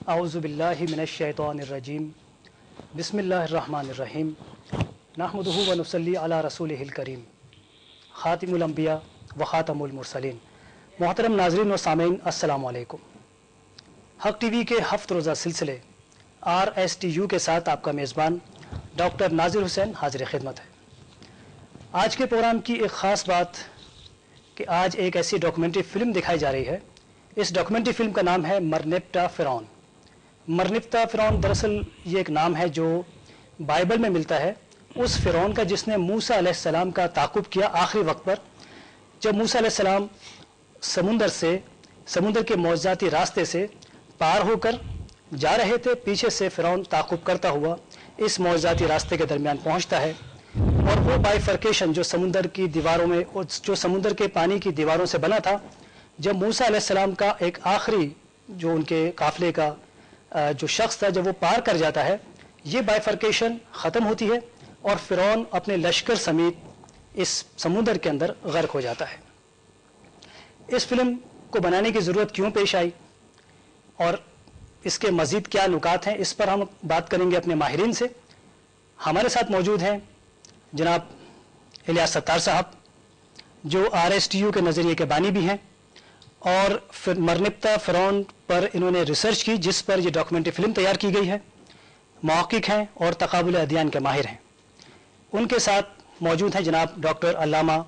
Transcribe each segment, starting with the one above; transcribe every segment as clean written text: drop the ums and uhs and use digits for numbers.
अऊज़ु बिल्लाहि मिनश शैतानिर रजीम बिस्मिल्लाहिर रहमानिर रहीम नहमदुहु व नुसल्ली अला रसूलिहिल करीम खातिमुल अंबिया व खातमुल मुरसलीन। मोहतरम नाज़रीन व सामीन, अस्सलामु अलैकुम। हक टीवी के हफ्त रोज़ा सिलसिले RSTU के साथ आपका मेज़बान डॉक्टर नाज़िर हुसैन हाजिर खिदमत है। आज के प्रोग्राम की एक ख़ास बात कि आज एक ऐसी डॉक्यूमेंट्री फ़िल्म दिखाई जा रही है। इस डॉक्यूमेंट्री फ़िल्म का नाम है मरनिप्टा फ़िरौन। मरनिप्टा फ़िरौन दरअसल ये एक नाम है जो बाइबल में मिलता है उस फ़िरौन का जिसने मूसा अलैहिस्सलाम का ताक़ुब किया आखिरी वक्त पर, जब मूसा अलैहिस्सलाम समुंदर के मौजज़ाती रास्ते से पार होकर जा रहे थे। पीछे से फ़िरौन ताक़ुब करता हुआ इस मौजज़ाती रास्ते के दरमियान पहुंचता है और वो बाइफर्केशन जो समुंदर की दीवारों में, जो समुंदर के पानी की दीवारों से बना था, जब मूसा अलैहिस्सलाम का एक आखिरी जो उनके काफ़िले का जो शख्स था, जब वो पार कर जाता है, ये बाइफर्केशन ख़त्म होती है और फ़िरौन अपने लश्कर समेत इस समुंदर के अंदर गर्क हो जाता है। इस फिल्म को बनाने की ज़रूरत क्यों पेश आई और इसके मज़ीद क्या नुकात हैं, इस पर हम बात करेंगे अपने माहिरीन से। हमारे साथ मौजूद हैं जनाब इलियास सत्तार साहब, जो RSTU के नज़रिए के बानी भी हैं और फिर मरनिप्टा फ़िरौन पर इन्होंने रिसर्च की, जिस पर यह डॉक्यूमेंट्री फ़िल्म तैयार की गई है। मुहक़्क़िक़ हैं और तक़ाबुल अदयान के माहिर हैं। उनके साथ मौजूद हैं जनाब डॉक्टर अल्लामा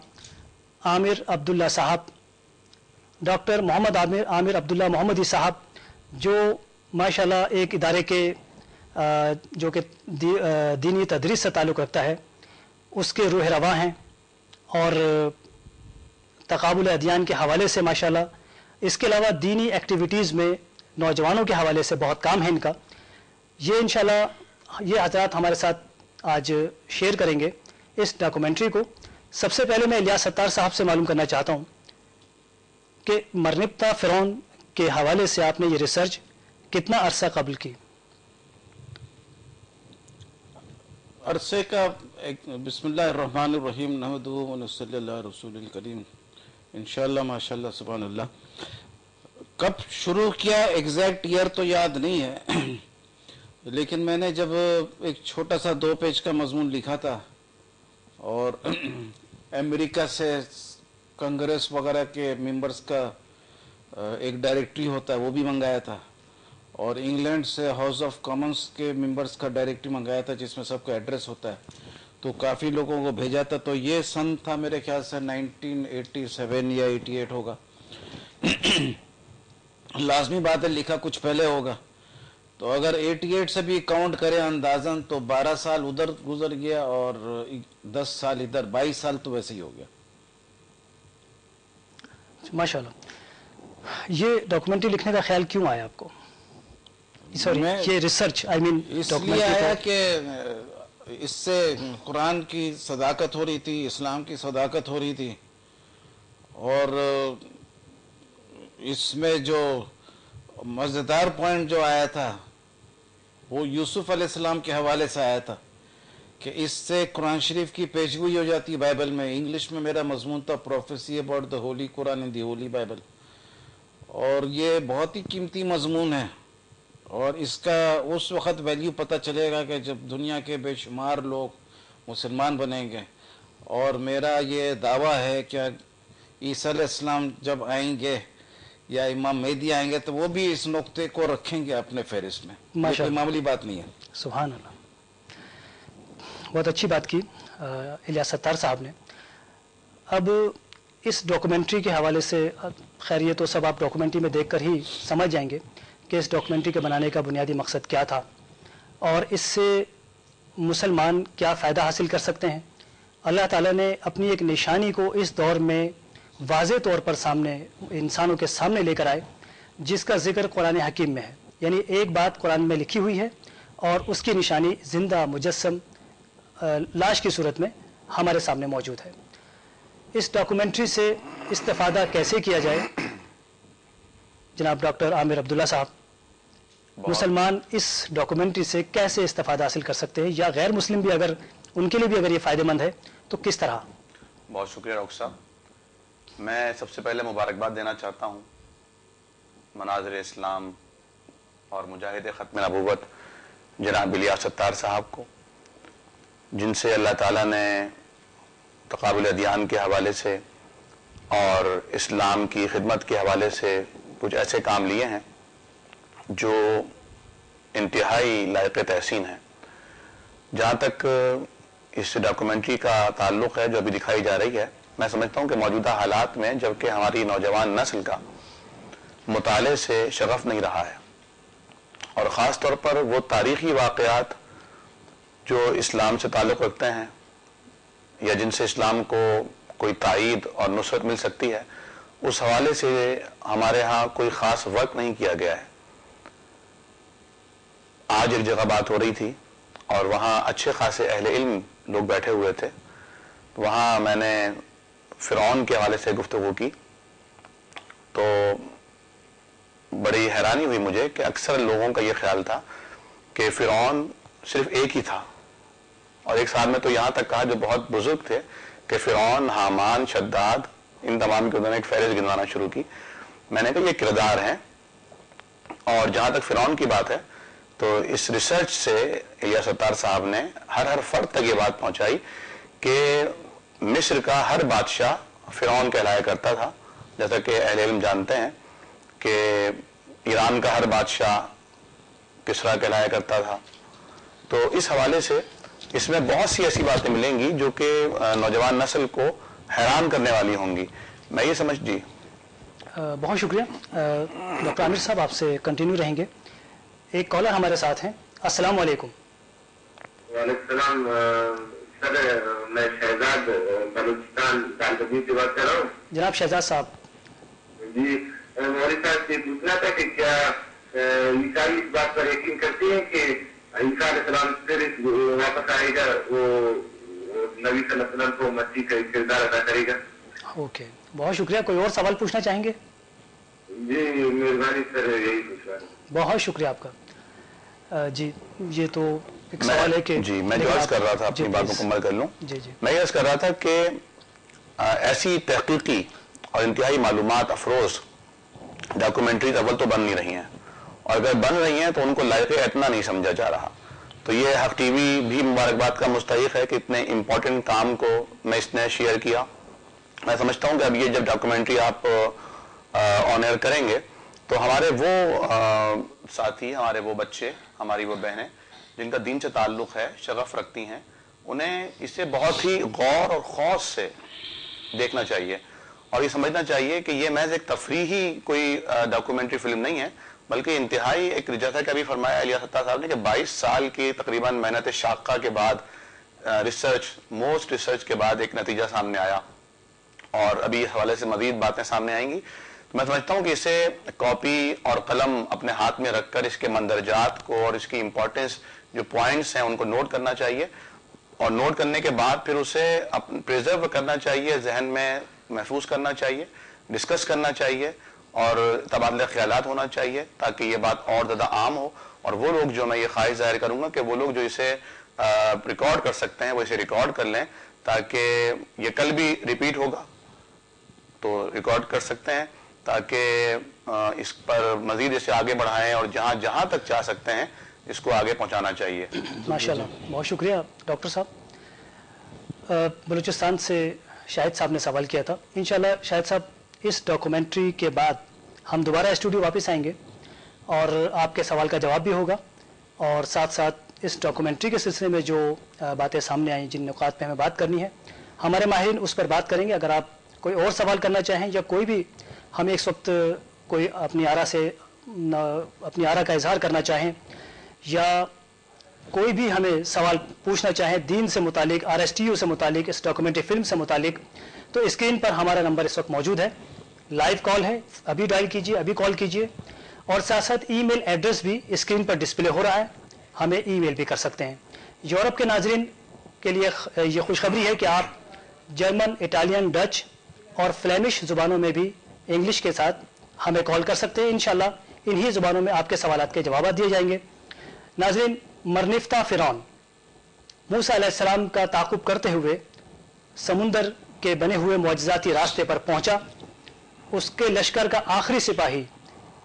आमिर अब्दुल्ला साहब, डॉक्टर मोहम्मद आमिर अब्दुल्ला मोहम्मदी साहब, जो माशाल्लाह एक इदारे के जो कि दीनी तदरीस से ताल्लुक़ रखता है उसके रूह रवा हैं और तक़ाबुल अदयान के हवाले से माशाल्लाह, इसके अलावा दीनी एक्टिविटीज़ में नौजवानों के हवाले से बहुत काम है इनका। ये इंशाल्लाह ये हज़रात हमारे साथ आज शेयर करेंगे इस डॉक्यूमेंट्री को। सबसे पहले मैं इलियास सत्तार साहब से मालूम करना चाहता हूँ कि मरनिप्टा फ़िरौन के हवाले से आपने ये रिसर्च कितना अरसा कबल की? अरसे का बिस्मिल्लाहिर्रहमानिर्रहीम नहमदुहु व नसल्ली अला रसूलिल करीम इंशाअल्लाह माशाअल्लाह सुभानअल्लाह। कब शुरू किया एग्जैक्ट ईयर तो याद नहीं है लेकिन मैंने जब एक छोटा सा 2 पेज का मजमून लिखा था और अमेरिका से कांग्रेस वगैरह के मेंबर्स का एक डायरेक्टरी होता है वो भी मंगाया था और इंग्लैंड से हाउस ऑफ कॉमन्स के मेंबर्स का डायरेक्टरी मंगाया था जिसमें सबका एड्रेस होता है, तो काफ़ी लोगों को भेजा था। तो ये सन था मेरे ख्याल से 1987 या 88 होगा। लाजमी बात है लिखा कुछ पहले होगा, तो अगर 88 से भी काउंट करें अंदाजन तो 12 साल उधर गुजर गया और 10 साल इधर, 22 साल तो वैसे ही हो गया। माशाल्लाह। ये डॉक्यूमेंट्री लिखने का ख्याल क्यों आया आपको? सॉरी, ये रिसर्च इसलिए आया कि इससे कुरान की सदाकत हो रही थी, इस्लाम की सदाकत हो रही थी और इसमें जो मज़ेदार पॉइंट जो आया था वो यूसुफ अलैहिस्सलाम के हवाले से आया था कि इससे कुरान शरीफ की पेशगोई हो जाती है बाइबल में। इंग्लिश में मेरा मजमून था prophecy about the Holi Quran in the Holi Bible, और ये बहुत ही कीमती मजमून है और इसका उस वक़्त वैल्यू पता चलेगा कि जब दुनिया के बेशुमार लोग मुसलमान बनेंगे। और मेरा ये दावा है कि ईसा अलैहिस्सलाम जब आएंगे या इमाम मेहदी आएंगे तो वो भी इस नुक्ते को रखेंगे अपने फहरिस्त में। ये कोई मामूली बात नहीं है। सुभान अल्लाह, बहुत अच्छी बात की इलियास सत्तार साहब ने। अब इस डॉक्यूमेंट्री के हवाले से, खैर ये तो सब आप डॉक्यूमेंट्री में देखकर ही समझ जाएंगे कि इस डॉक्यूमेंट्री के बनाने का बुनियादी मकसद क्या था और इससे मुसलमान क्या फ़ायदा हासिल कर सकते हैं। अल्लाह ताला ने अपनी एक निशानी को इस दौर में वाज़े तौर पर सामने इंसानों के सामने लेकर आए, जिसका ज़िक्र कुरान हकीम में है। यानी एक बात कुरान में लिखी हुई है और उसकी निशानी ज़िंदा मुजस्सम लाश की सूरत में हमारे सामने मौजूद है। इस डॉक्यूमेंट्री से इस्तेफ़ादा कैसे किया जाए, जनाब डॉक्टर आमिर अब्दुल्ला साहब, मुसलमान इस डॉक्यूमेंट्री से कैसे इस्तेफ़ादा हासिल कर सकते हैं, या गैर मुस्लिम भी अगर उनके लिए भी अगर ये फ़ायदेमंद है तो किस तरह? बहुत शुक्रिया डॉक्टर साहब। मैं सबसे पहले मुबारकबाद देना चाहता हूँ मनाज़िर इस्लाम اور مجاہد ختم نبوت جناب الیاس ستار صاحب کو، جن سے اللہ تعالیٰ نے تقابل ادیان کے حوالے سے اور اسلام کی خدمت کے حوالے سے کچھ ایسے کام لیے ہیں جو انتہائی لائق تحسین ہیں۔ جہاں تک اس ڈاکومنٹری کا تعلق ہے جو ابھی دکھائی جا رہی ہے، میں سمجھتا ہوں کہ موجودہ حالات میں جبکہ ہماری نوجوان نسل کا مطالعے سے شغف نہیں رہا ہے، اور خاص طور پر وہ تاریخی واقعات جو اسلام سے تعلق رکھتے ہیں یا جن سے اسلام کو کوئی تائید اور نصرت مل سکتی ہے، اس حوالے سے ہمارے ہاں کوئی خاص وقت نہیں کیا گیا ہے۔ آج ایک جگہ بات ہو رہی تھی اور وہاں اچھے خاصے اہل علم لوگ بیٹھے ہوئے تھے، وہاں میں نے فرعون کے حوالے سے گفتگو کی تو بڑی حیرانی ہوئی مجھے کہ اکثر لوگوں کا یہ خیال تھا کہ فرعون صرف ایک ہی تھا، اور ایک ساتھ میں تو یہاں تک کہا جو بہت بزرگ تھے کہ فرعون، حامان، شداد، ان تمام کے انہوں نے ایک فہرست گنوانا شروع کی۔ میں نے کہا یہ کردار ہیں، اور جہاں تک فرعون کی بات ہے تو اس ریسرچ سے الیاس ستار صاحب نے ہر فرد تک یہ بات پہنچائی کہ مصر کا ہر بادشاہ فرعون کہلایا کرتا تھا، جیسا کہ اہل علم جانتے ہیں کہ ایران کا ہر بادشاہ کسریٰ کہلایا کرتا تھا۔ تو اس حوالے سے اس میں بہت سی ایسی باتیں ملیں گی جو کہ نوجوان نسل کو حیران کرنے والی ہوں گی۔ میں یہ سمجھ جی بہت شکریہ ڈاکٹر عامر صاحب، آپ سے کنٹینیو رہیں گے۔ ایک کالر ہمارے ساتھ ہیں۔ السلام علیکم۔ وعلیکم السلام سر، میں شہزاد بلوچستان دالکبیر سے بات کر رہا ہوں۔ جناب شہزاد صاحب۔ جی، ہمارے ساتھ یہ پوچھنا تھا کہ کیا عیسائی اس بات پر یقین کرتے ہیں کہ عیسیٰ علیہ السلام پھر واپس آئے گا، وہ نبی صلی اللہ علیہ وسلم کو مسیح کا کردار ادا کرے گا؟ اوکے، بہت شکریہ۔ کوئی اور سوال پوچھنا چاہیں گے؟ جی مہربانی سر، یہی پوچھنا ہے۔ بہت شکریہ آپ کا۔ جی یہ تو ایک سوال ہے کہ جی میں جو عرض کر رہا تھا اپنی بات مکمل کر لوں۔ میں یہ عرض کر رہا تھا کہ ایسی تحقیقی اور انتہائی معلومات افروز ڈاکومنٹریز اول تو بن نہیں رہی ہیں، اور اگر بن رہی ہیں تو ان کو لائق اتنا نہیں سمجھا جا رہا۔ تو یہ حق ٹی وی بھی مبارکباد کا مستحق ہے کہ اتنے امپورٹنٹ کام کو میں اس نے شیئر کیا۔ میں سمجھتا ہوں کہ اب یہ جب ڈاکومنٹری آپ آن ایئر کریں گے تو ہمارے وہ ساتھی، ہمارے وہ بچے، ہماری وہ بہنیں جن کا دین سے تعلق ہے، شغف رکھتی ہیں، انہیں اسے بہت ہی غور اور خوص سے دیکھنا چاہیے، اور یہ سمجھنا چاہیے کہ یہ محض ایک تفریحی کوئی ڈاکومنٹری فلم نہیں ہے، بلکہ انتہائی ایک، جیسا کہ ابھی فرمایا الیاس ستار صاحب نے کہ 22 سال کی تقریباً محنت شاقہ کے بعد موسٹ ریسرچ کے بعد ایک نتیجہ سامنے آیا، اور ابھی اس حوالے سے مزید باتیں سامنے آئیں گی۔ میں سمجھتا ہوں کہ اسے کاپی اور قلم اپنے ہاتھ میں رکھ کر اس کے مندرجات کو اور اس کی امپورٹنس جو پوائنٹس ہیں ان کو نوٹ کرنا چاہیے، اور نوٹ کرنے کے بعد پھر اسے پریزرو کرنا چاہیے، ذہن میں محفوظ کرنا چاہیے، ڈسکس کرنا چاہیے، اور تبادلہ خیالات ہونا چاہیے تاکہ یہ بات اور زیادہ عام ہو، اور وہ لوگ جو میں یہ خواہش ظاہر کروں گا کہ وہ لوگ جو اسے ریکارڈ کر سکتے ہیں وہ اسے ریکارڈ کر لیں، تاکہ یہ کل بھی ریپیٹ ہوگا تو ریکارڈ کر سکتے ہیں، تاکہ اس پر مزید اسے آگے بڑھائیں، اور جہاں تک چاہ سکتے ہیں اس کو آگے پہنچانا چاہیے۔ ماشاءاللہ، بہت شکریہ ڈاکٹر صاحب۔ بلوچستان سے شاہد صاحب نے سوال کیا تھا۔ انشاءاللہ شاہد صاحب اس ڈاکومنٹری کے بعد ہم دوبارہ اسٹوڈیو واپس آئیں گے اور آپ کے سوال کا جواب بھی ہوگا، اور ساتھ ساتھ اس ڈاکومنٹری کے سلسلے میں جو باتیں سامنے آئیں، جن نکات پہ ہمیں بات کرنی ہے، ہمارے ماہرین اس پر بات کریں گے۔ اگر آپ کوئی اور سوال کرنا چاہیں یا کوئی بھی ہمیں اس وقت کوئی اپنی آرا کا اظہار کرنا چاہیں، یا کوئی بھی ہمیں سوال پوچھنا چاہیں دین سے متعلق، RSTU سے متعلق، اس ڈاکومنٹری فلم سے متعلق، تو اسکرین پر ہمارا نمبر اس وقت موجود ہے، لائیو کال ہے، ابھی ڈائل کیجئے، ابھی کال کیجئے، اور ساتھ ساتھ ای میل ایڈریس بھی اسکرین پر ڈسپلے ہو رہا ہے، ہمیں ای میل بھی کر سکتے ہیں۔ یورپ کے ناظرین کے لیے یہ خوشخبری ہے کہ آپ جرمن، اٹالین، ڈچ اور فلیمش زبانوں میں بھی انگلش کے ساتھ ہمیں کال کر سکتے ہیں۔ انشاءاللہ انہی زبانوں میں آپ کے سوالات کے جوابات دیے جائیں گے۔ ناظرین، مرنفتہ فرعون موسیٰ علیہ السلام کا تعاقب کرتے ہوئے سمندر کے بنے ہوئے معجزاتی راستے پر پہنچا۔ اس کے لشکر کا آخری سپاہی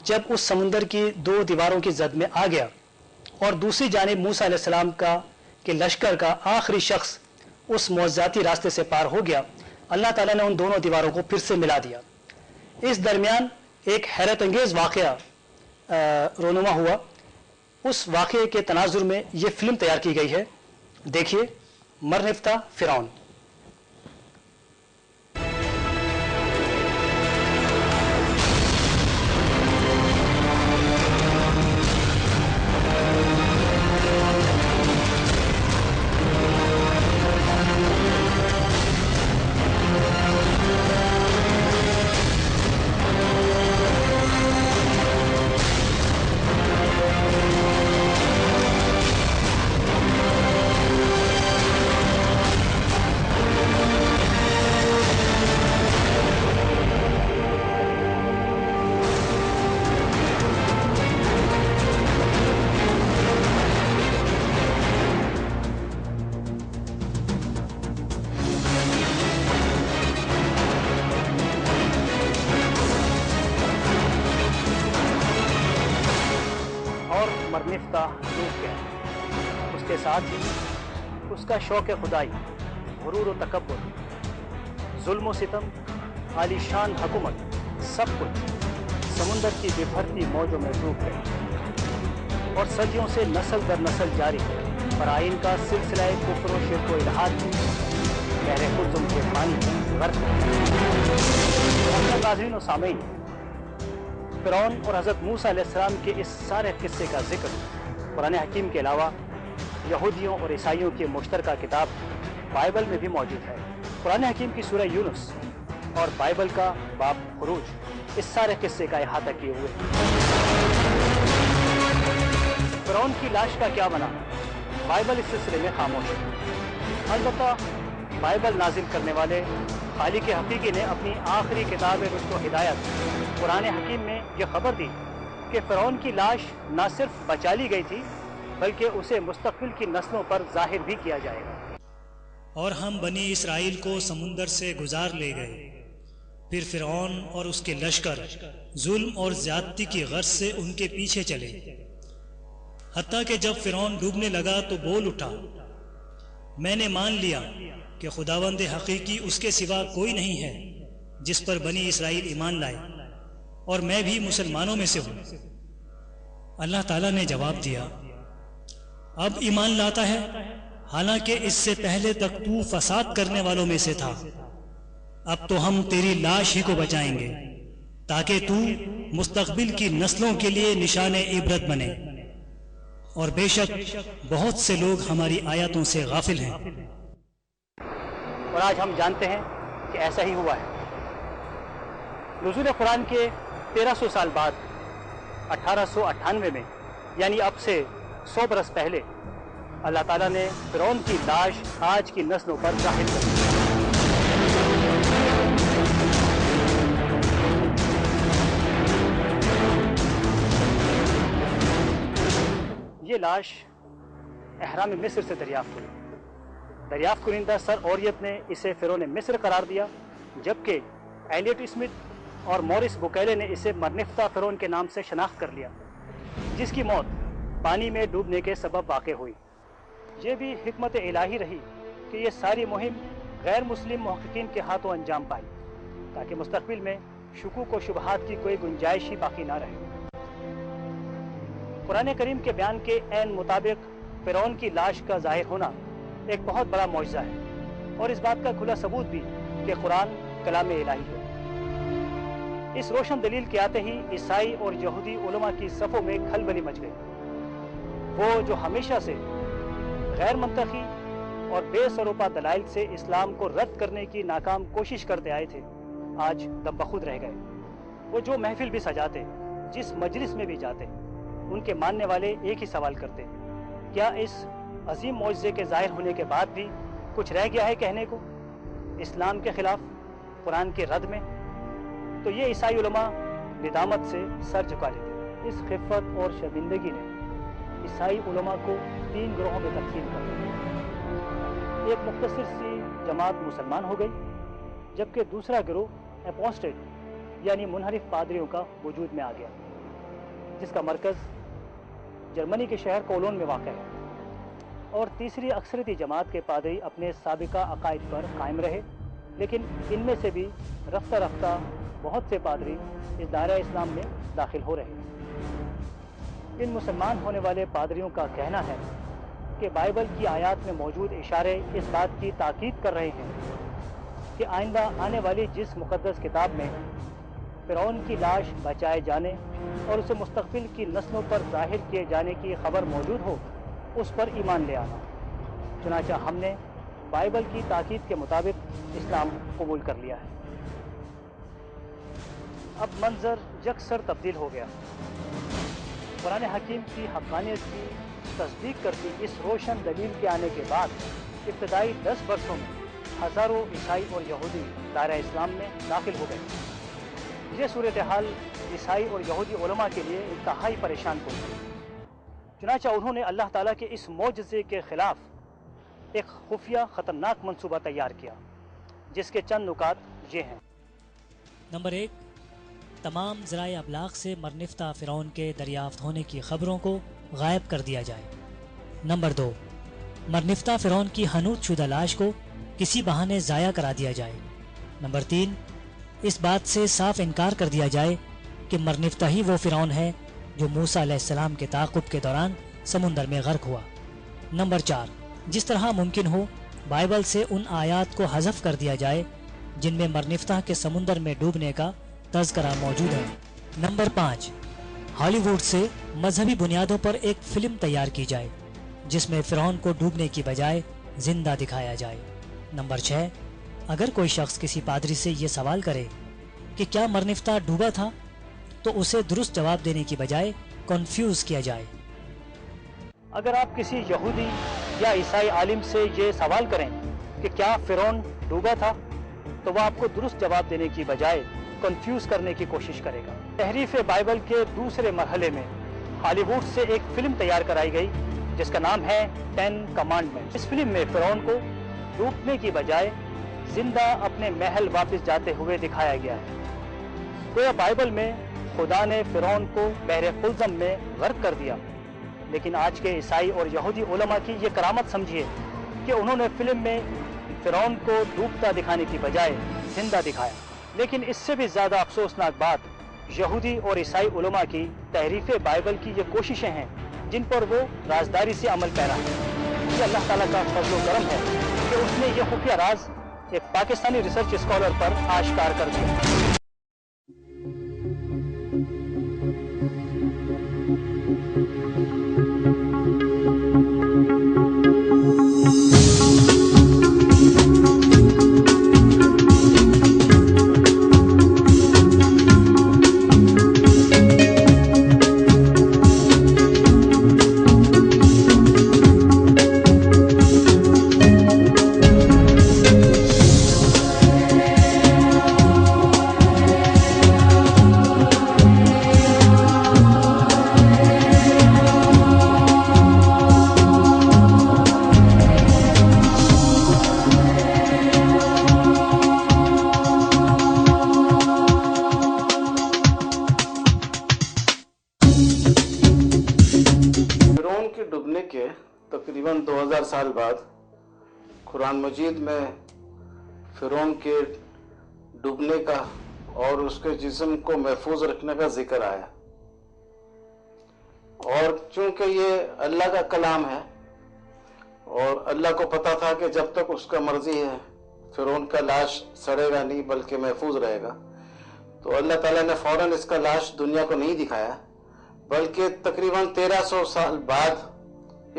جب اس سمندر کی 2 دیواروں کی زد میں آ گیا اور دوسری جانب موسیٰ علیہ السلام کے لشکر کا آخری شخص اس معجزاتی راستے سے پار ہو گیا، اللہ تعالیٰ نے ان دونوں دیواروں کو پھر سے ملا دیا۔ اس درمیان ایک حیرت انگیز واقعہ رونما ہوا۔ اس واقعے کے تناظر میں یہ فلم تیار کی گئی ہے، دیکھیے مرنفتہ فرعون۔ مرنفتہ ڈوب گیا۔ اس کے ساتھ ہی اس کا شوق خدائی، غرور و تکبر، ظلم و ستم، عالی شان حکومت، سب کچھ سمندر کی بھرتی موجوں میں ڈوب گئے اور صدیوں سے نسل در نسل جاری فرائین کا سلسلہ کفر و شرک و الحاد کی گہرے قلزم کے پانی میں غرق ہو۔ ناظرین و سامعین، فرعون اور حضرت موسیٰ علیہ السلام کے اس سارے قصے کا ذکر قرآن حکیم کے علاوہ یہودیوں اور عیسائیوں کی مشترکہ کتاب بائبل میں بھی موجود ہے۔ قرآن حکیم کی سورہ یونس اور بائبل کا باب خروج اس سارے قصے کا احاطہ کیے ہوئے ہیں۔ فرعون کی لاش کا کیا بنا؟ بائبل اس سلسلے میں خاموش ہے۔ البتہ بائبل نازل کرنے والے خالق حقیقی نے اپنی آخری کتاب رشد و ہدایت قرآن حکیم میں یہ خبر دی کہ فرعون کی لاش نہ صرف بچا لی گئی تھی بلکہ اسے مستقبل کی نسلوں پر ظاہر بھی کیا جائے گا۔ اور ہم بنی اسرائیل کو سمندر سے گزار لے گئے، پھر فرعون اور اس کے لشکر ظلم اور زیادتی کی غرض سے ان کے پیچھے چلے، حتیٰ کہ جب فرعون ڈوبنے لگا تو بول اٹھا، میں نے مان لیا کہ خداوند حقیقی اس کے سوا کوئی نہیں ہے جس پر بنی اسرائیل ایمان لائے، اور میں بھی مسلمانوں میں سے ہوں۔ اللہ تعالیٰ نے جواب دیا، اب ایمان لاتا ہے حالانکہ اس سے پہلے تک تو فساد کرنے والوں میں سے تھا۔ اب تو ہم تیری لاش ہی کو بچائیں گے تاکہ تو مستقبل کی نسلوں کے لیے نشان عبرت بنے، اور بے شک بہت سے لوگ ہماری آیاتوں سے غافل ہیں۔ اور آج ہم جانتے ہیں کہ ایسا ہی ہوا ہے۔ نزول قرآن کے 1300 سال بعد 1898 میں، یعنی اب سے 100 برس پہلے، اللہ تعالیٰ نے فرعون کی لاش آج کی نسلوں پر ظاہر کر دی۔ یہ لاش احرام مصر سے دریافت ہوئی۔ دریافت کنندہ سر اوریت نے اسے فرعون مصر قرار دیا، جبکہ ایلیٹ اسمتھ اور مورس بوکیلے نے اسے مرنفتہ فرعون کے نام سے شناخت کر لیا، جس کی موت پانی میں ڈوبنے کے سبب واقع ہوئی۔ یہ بھی حکمت الہی رہی کہ یہ ساری مہم غیر مسلم محققین کے ہاتھوں انجام پائی، تاکہ مستقبل میں شکوک و شبہات کی کوئی گنجائش ہی باقی نہ رہے۔ قرآن کریم کے بیان کے عین مطابق فرعون کی لاش کا ظاہر ہونا ایک بہت بڑا معجزہ ہے، اور اس بات کا کھلا ثبوت بھی کہ قرآن کلام الہی ہے۔ اس روشن دلیل کے آتے ہی عیسائی اور یہودی علماء کی صفوں میں کھلبلی مچ گئی۔ وہ جو ہمیشہ سے غیر منطقی اور بے سروپا دلائل سے اسلام کو رد کرنے کی ناکام کوشش کرتے آئے تھے، آج دم بخود رہ گئے۔ وہ جو محفل بھی سجاتے، جس مجلس میں بھی جاتے، ان کے ماننے والے ایک ہی سوال کرتے، کیا اس عظیم معجزے کے ظاہر ہونے کے بعد بھی کچھ رہ گیا ہے کہنے کو اسلام کے خلاف، قرآن کے رد میں؟ تو یہ عیسائی علماء ندامت سے سر جھکا لیتے۔ اس خفت اور شرمندگی نے عیسائی علماء کو 3 گروہوں میں تقسیم کر دیا۔ ایک مختصر سی جماعت مسلمان ہو گئی، جبکہ دوسرا گروہ اپوسٹیٹ یعنی منحرف پادریوں کا وجود میں آ گیا۔ جس کا مرکز جرمنی کے شہر کولون میں واقع ہے، اور تیسری اکثریتی جماعت کے پادری اپنے سابقہ عقائد پر قائم رہے، لیکن ان میں سے بھی رفتہ رفتہ بہت سے پادری اس دائرہ اسلام میں داخل ہو رہے ہیں۔ ان مسلمان ہونے والے پادریوں کا کہنا ہے کہ بائبل کی آیات میں موجود اشارے اس بات کی تاکید کر رہے ہیں کہ آئندہ آنے والی جس مقدس کتاب میں فرعون کی لاش بچائے جانے اور اسے مستقبل کی نسلوں پر ظاہر کیے جانے کی خبر موجود ہو، اس پر ایمان لے آنا۔ چنانچہ ہم نے بائبل کی تاکید کے مطابق اسلام قبول کر لیا ہے۔ اب منظر یکسر تبدیل ہو گیا۔ قرآن حکیم کی حقانیت کی تصدیق کرتی اس روشن دلیل کے آنے کے بعد ابتدائی 10 برسوں میں ہزاروں عیسائی اور یہودی دائرہ اسلام میں داخل ہو گئے۔ یہ صورتحال عیسائی اور یہودی علماء کے لیے انتہائی پریشان کن تھی۔ چنانچہ انہوں نے اللہ تعالیٰ کے اس معجزے کے خلاف ایک خفیہ خطرناک منصوبہ تیار کیا، جس کے چند نکات یہ ہیں۔ نمبر 1، تمام ذرائع ابلاغ سے مرنفتہ فرعون کے دریافت ہونے کی خبروں کو غائب کر دیا جائے۔ نمبر 2، مرنفتہ فرعون کی حنوط شدہ لاش کو کسی بہانے ضائع کرا دیا جائے۔ نمبر 3، اس بات سے صاف انکار کر دیا جائے کہ مرنفتہ ہی وہ فرعون ہے جو موسیٰ علیہ السلام کے تعاقب کے دوران سمندر میں غرق ہوا۔ نمبر 4، جس طرح ممکن ہو بائبل سے ان آیات کو حذف کر دیا جائے جن میں مرنفتہ کے سمندر میں ڈوبنے کا تذکرہ موجود ہے۔ نمبر 5، ہالی ووڈ سے مذہبی بنیادوں پر ایک فلم تیار کی جائے جس میں فرعون کو ڈوبنے کی بجائے زندہ دکھایا جائے۔ نمبر 6، اگر کوئی شخص کسی پادری سے یہ سوال کرے کہ کیا مرنفتہ ڈوبا تھا تو اسے درست جواب دینے کی بجائے کنفیوز کیا جائے۔ اگر آپ کسی یہودی یا عیسائی عالم سے یہ سوال کریں کہ کیا فرعون ڈوبا تھا تو وہ آپ کو درست جواب دینے کی بجائے کنفیوز کرنے کی کوشش کرے گا۔ تحریف بائبل کے دوسرے مرحلے میں ہالی ووڈ سے ایک فلم تیار کرائی گئی جس کا نام ہے 10 کمانڈمنٹ۔ اس فلم میں فرعون کو ڈوبنے کی بجائے زندہ اپنے محل واپس جاتے ہوئے دکھایا گیا ہے۔ گویا بائبل میں خدا نے فرعون کو بحر قلزم میں غرق کر دیا، لیکن آج کے عیسائی اور یہودی علماء کی یہ کرامت سمجھیے کہ انہوں نے فلم میں فرعون کو ڈوبتا دکھانے کی بجائے زندہ دکھایا۔ لیکن اس سے بھی زیادہ افسوسناک بات یہودی اور عیسائی علماء کی تحریف بائبل کی یہ کوششیں ہیں جن پر وہ رازداری سے عمل پیرا ہے۔ یہ اللہ تعالیٰ کا فضل و کرم ہے کہ اس نے یہ خفیہ راز ایک پاکستانی ریسرچ اسکالر پر آشکار کر دیا۔ تقریباً 2000 سال بعد قرآن مجید میں فرعون کے ڈوبنے کا اور اس کے جسم کو محفوظ رکھنے کا ذکر آیا، اور چونکہ یہ اللہ کا کلام ہے اور اللہ کو پتا تھا کہ جب تک اس کا مرضی ہے فرعون کا لاش سڑے گا نہیں بلکہ محفوظ رہے گا، تو اللہ تعالیٰ نے فوراً اس کا لاش دنیا کو نہیں دکھایا، بلکہ تقریباً 1300 سال بعد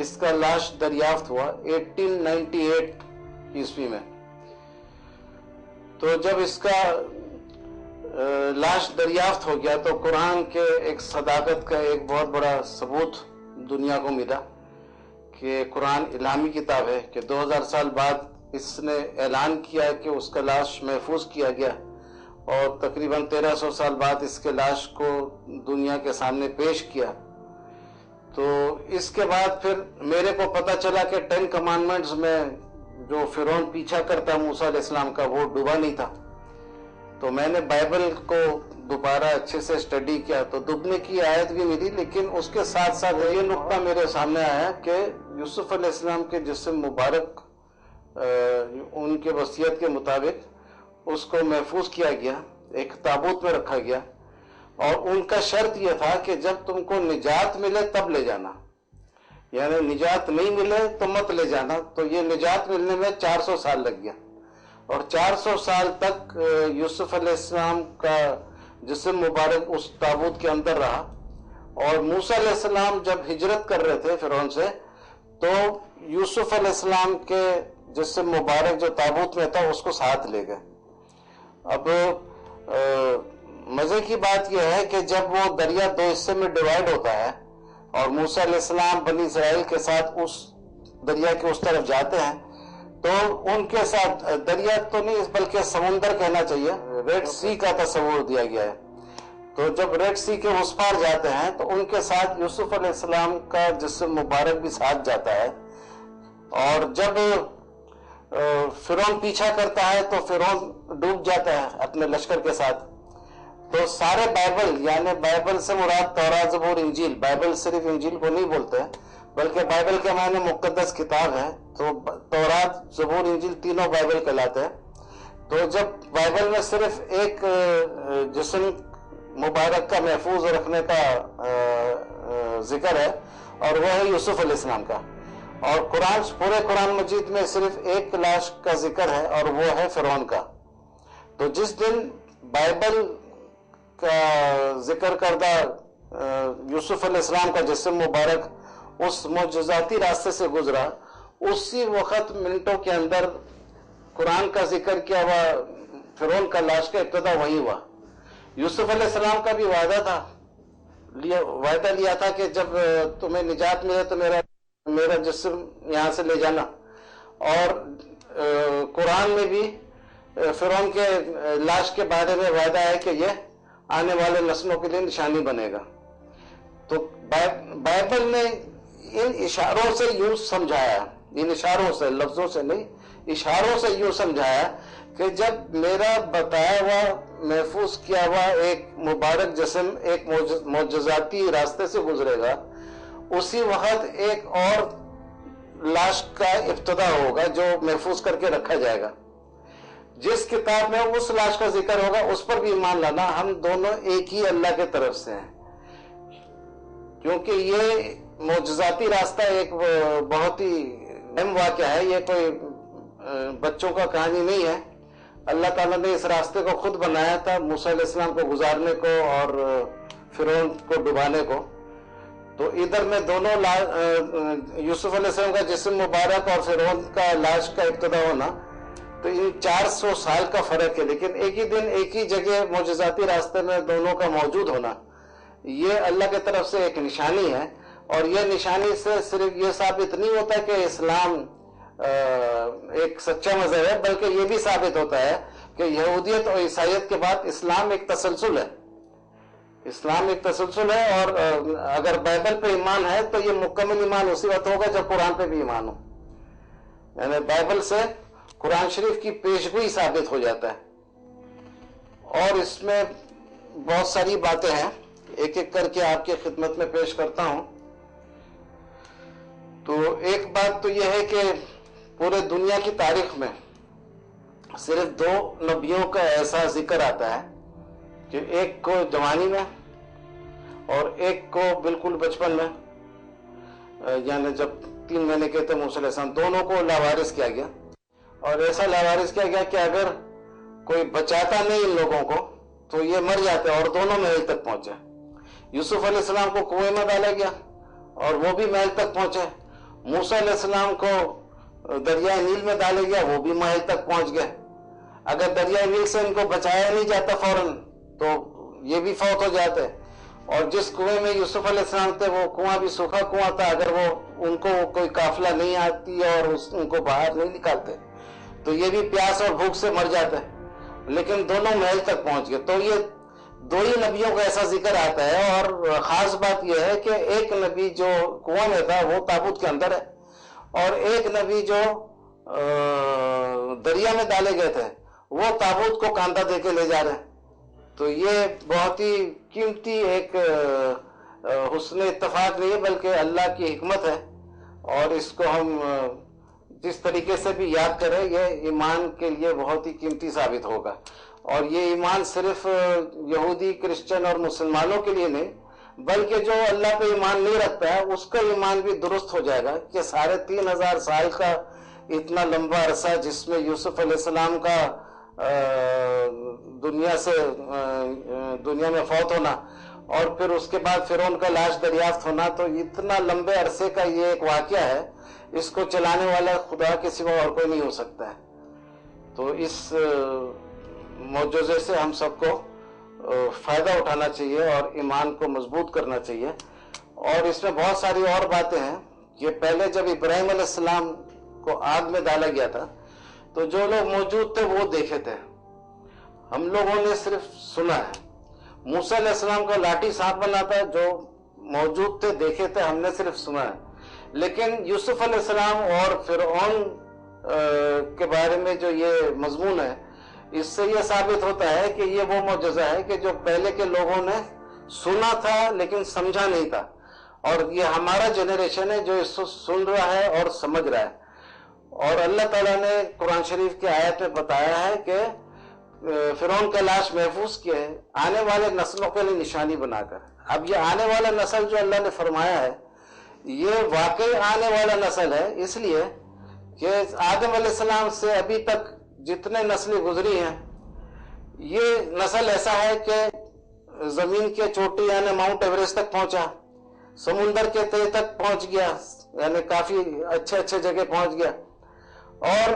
اس کا لاش دریافت ہوا 1898 عیسوی میں۔ تو جب اس کا لاش دریافت ہو گیا تو قرآن کے ایک صداقت کا ایک بہت بڑا ثبوت دنیا کو ملا کہ قرآن الہامی کتاب ہے، کہ 2000 سال بعد اس نے اعلان کیا کہ اس کا لاش محفوظ کیا گیا، اور تقریباً 1300 سال بعد اس کے لاش کو دنیا کے سامنے پیش کیا۔ تو اس کے بعد پھر میرے کو پتا چلا کہ 10 کمانڈمنٹس میں جو فرعون پیچھا کرتا موسیٰ علیہ السلام کا وہ ڈوبا نہیں تھا، تو میں نے بائبل کو دوبارہ اچھے سے اسٹڈی کیا تو دبنے کی آیت بھی ملی، لیکن اس کے ساتھ ساتھ یہ نقطہ میرے سامنے آیا کہ یوسف علیہ السلام کے جسم مبارک ان کے وصیت کے مطابق اس کو محفوظ کیا گیا، ایک تابوت میں رکھا گیا، اور ان کا شرط یہ تھا کہ جب تم کو نجات ملے تب لے جانا، یعنی نجات نہیں ملے تو مت لے جانا۔ تو یہ نجات ملنے میں 400 سال لگ گیا، اور 400 سال تک یوسف علیہ السلام کا جسم مبارک اس تابوت کے اندر رہا، اور موسیٰ علیہ السلام جب ہجرت کر رہے تھے فرعون سے تو یوسف علیہ السلام کے جسم مبارک جو تابوت میں تھا اس کو ساتھ لے گئے۔ اب مزے کی بات یہ ہے کہ جب وہ دریا دو حصے میں ڈیوائیڈ ہوتا ہے اور موسیٰ علیہ السلام بنی اسرائیل کے ساتھ اس دریا کے اس طرف جاتے ہیں تو ان کے ساتھ دریا تو نہیں بلکہ سمندر کہنا چاہیے، ریڈ سی کا تصور دیا گیا ہے۔ تو جب ریڈ سی کے اس پار جاتے ہیں تو ان کے ساتھ یوسف علیہ السلام کا جسم مبارک بھی ساتھ جاتا ہے، اور جب فرعون پیچھا کرتا ہے تو فرعون ڈوب جاتا ہے اپنے لشکر کے ساتھ۔ تو سارے بائبل، یعنی بائبل سے مراد تورات، زبور، انجیل، بائبل صرف انجیل کو نہیں بولتے بلکہ بائبل کے معنی مقدس کتاب ہے، تو تورات، زبور، انجیل تینوں بائبل کہلاتے ہیں۔ تو جب بائبل میں صرف ایک جسم مبارک کا محفوظ رکھنے کا ذکر ہے اور وہ ہے یوسف علیہ السلام کا، اور پورے قرآن مجید میں صرف ایک لاش کا ذکر ہے اور وہ ہے فرعون کا۔ تو جس دن بائبل کا ذکر کردہ یوسف علیہ السلام کا جسم مبارک اس معجزاتی راستے سے گزرا، اسی وقت منٹوں کے اندر قرآن کا ذکر کیا ہوا فرعون کا لاش کا ابتدا وہی ہوا۔ یوسف علیہ السلام کا بھی وعدہ لیا تھا کہ جب تمہیں نجات ملے تو میرا جسم یہاں سے لے جانا، اور قرآن میں بھی فرعون کے لاش کے بارے میں وعدہ ہے کہ یہ آنے والے نسلوں کے لیے نشانی بنے گا۔ تو بائبل نے ان اشاروں سے یوں سمجھایا، ان اشاروں سے، لفظوں سے نہیں، اشاروں سے یوں سمجھایا کہ جب میرا بتایا ہوا محفوظ کیا ہوا ایک مبارک جسم ایک معجزاتی راستے سے گزرے گا، اسی وقت ایک اور لاش کا ابتدا ہوگا جو محفوظ کر کے رکھا جائے گا۔ جس کتاب میں اس لاش کا ذکر ہوگا اس پر بھی ایمان لانا، ہم دونوں ایک ہی اللہ کے طرف سے ہیں، کیونکہ یہ معجزاتی راستہ ایک بہت ہی اہم واقعہ ہے، یہ کوئی بچوں کا کہانی نہیں ہے۔ اللہ تعالیٰ نے اس راستے کو خود بنایا تھا موسیٰ علیہ السلام کو گزارنے کو اور فرعون کو ڈبانے کو۔ تو ادھر میں دونوں یوسف علیہ السلام کا جسم مبارک اور فرعون کا لاش کا ابتدا ہونا، تو ان 400 سال کا فرق ہے، لیکن ایک ہی دن ایک ہی جگہ معجزاتی راستے میں دونوں کا موجود ہونا یہ اللہ کی طرف سے ایک نشانی ہے۔ اور یہ نشانی سے صرف یہ ثابت نہیں ہوتا کہ اسلام ایک سچا مذہب ہے، بلکہ یہ بھی ثابت ہوتا ہے کہ یہودیت اور عیسائیت کے بعد اسلام ایک تسلسل ہے۔ اسلام ایک تسلسل ہے، اور اگر بائبل پہ ایمان ہے تو یہ مکمل ایمان اسی وقت ہوگا جب قرآن پہ بھی ایمان ہو، یعنی بائبل سے قرآن شریف کی پیشگوئی ثابت ہو جاتا ہے۔ اور اس میں بہت ساری باتیں ہیں، ایک ایک کر کے آپ کی خدمت میں پیش کرتا ہوں۔ تو ایک بات تو یہ ہے کہ پورے دنیا کی تاریخ میں صرف 2 نبیوں کا ایسا ذکر آتا ہے کہ ایک کو جوانی میں اور ایک کو بالکل بچپن میں، یعنی جب 3 مہینے کے تھے موسیٰ علیہ السلام، دونوں کو لاوارث کیا گیا، اور ایسا لاوارث کیا گیا کہ اگر کوئی بچاتا نہیں ان لوگوں کو تو یہ مر جاتے، اور دونوں محل تک پہنچے۔ یوسف علیہ السلام کو کنویں میں ڈالا گیا اور وہ بھی محل تک پہنچے، موسیٰ علیہ السلام کو دریائے نیل میں ڈالے گیا، وہ بھی محل تک پہنچ گئے۔ اگر دریائے نیل سے ان کو بچایا نہیں جاتا فوراً تو یہ بھی فوت ہو جاتے، اور جس کنویں میں یوسف علیہ السلام تھے وہ کنواں بھی سوکھا کنواں تھا، اگر وہ ان کو کوئی قافلہ نہیں آتی اور ان کو باہر نہیں نکالتے تو یہ بھی پیاس اور بھوک سے مر جاتے، لیکن دونوں محل تک پہنچ گئے۔ تو یہ 2 ہی نبیوں کا ایسا ذکر آتا ہے، اور خاص بات یہ ہے کہ ایک نبی جو کنواں میں تھا وہ تابوت کے اندر ہے، اور ایک نبی جو دریا میں ڈالے گئے تھے وہ تابوت کو کاندھا دے کے لے جا رہے ہیں۔ تو یہ بہت ہی قیمتی ایک حسن اتفاق نہیں ہے بلکہ اللہ کی حکمت ہے، اور اس کو ہم جس طریقے سے بھی یاد کریں یہ ایمان کے لیے بہت ہی قیمتی ثابت ہوگا. اور یہ ایمان صرف یہودی، کرسچن اور مسلمانوں کے لیے نہیں بلکہ جو اللہ پہ ایمان نہیں رکھتا ہے اس کا ایمان بھی درست ہو جائے گا کہ 3500 سال کا اتنا لمبا عرصہ جس میں یوسف علیہ السلام کا دنیا میں فوت ہونا اور پھر اس کے بعد فرعون کا لاش دریافت ہونا، تو اتنا لمبے عرصے کا یہ ایک واقعہ ہے، اس کو چلانے والا خدا کے سوا اور کوئی نہیں ہو سکتا ہے. تو اس معجزے سے ہم سب کو فائدہ اٹھانا چاہیے اور ایمان کو مضبوط کرنا چاہیے. اور اس میں بہت ساری اور باتیں ہیں کہ پہلے جب ابراہیم علیہ السلام کو آگ میں ڈالا گیا تھا تو جو لوگ موجود تھے وہ دیکھے تھے، ہم لوگوں نے صرف سنا ہے. موسیٰ علیہ السلام کا لاٹھی سانپ بنا تھا، جو موجود تھے دیکھے تھے، ہم نے صرف سنا ہے. لیکن یوسف علیہ السلام اور فرعون کے بارے میں جو یہ مضمون ہے، اس سے یہ ثابت ہوتا ہے کہ یہ وہ معجزہ ہے کہ جو پہلے کے لوگوں نے سنا تھا لیکن سمجھا نہیں تھا، اور یہ ہمارا جنریشن ہے جو اس کو سن رہا ہے اور سمجھ رہا ہے. اور اللہ تعالیٰ نے قرآن شریف کی آیت میں بتایا ہے کہ فرعون کا لاش محفوظ کیا ہے آنے والے نسلوں کے لیے نشانی بنا کر. اب یہ آنے والا نسل جو اللہ نے فرمایا ہے یہ واقعی آنے والا نسل ہے، اس لیے کہ آدم علیہ السلام سے ابھی تک جتنے نسلیں گزری ہیں یہ نسل ایسا ہے کہ زمین کے چوٹی یعنی ماؤنٹ ایوریسٹ تک پہنچا، سمندر کے تہہ تک پہنچ گیا، یعنی کافی اچھے جگہ پہنچ گیا، اور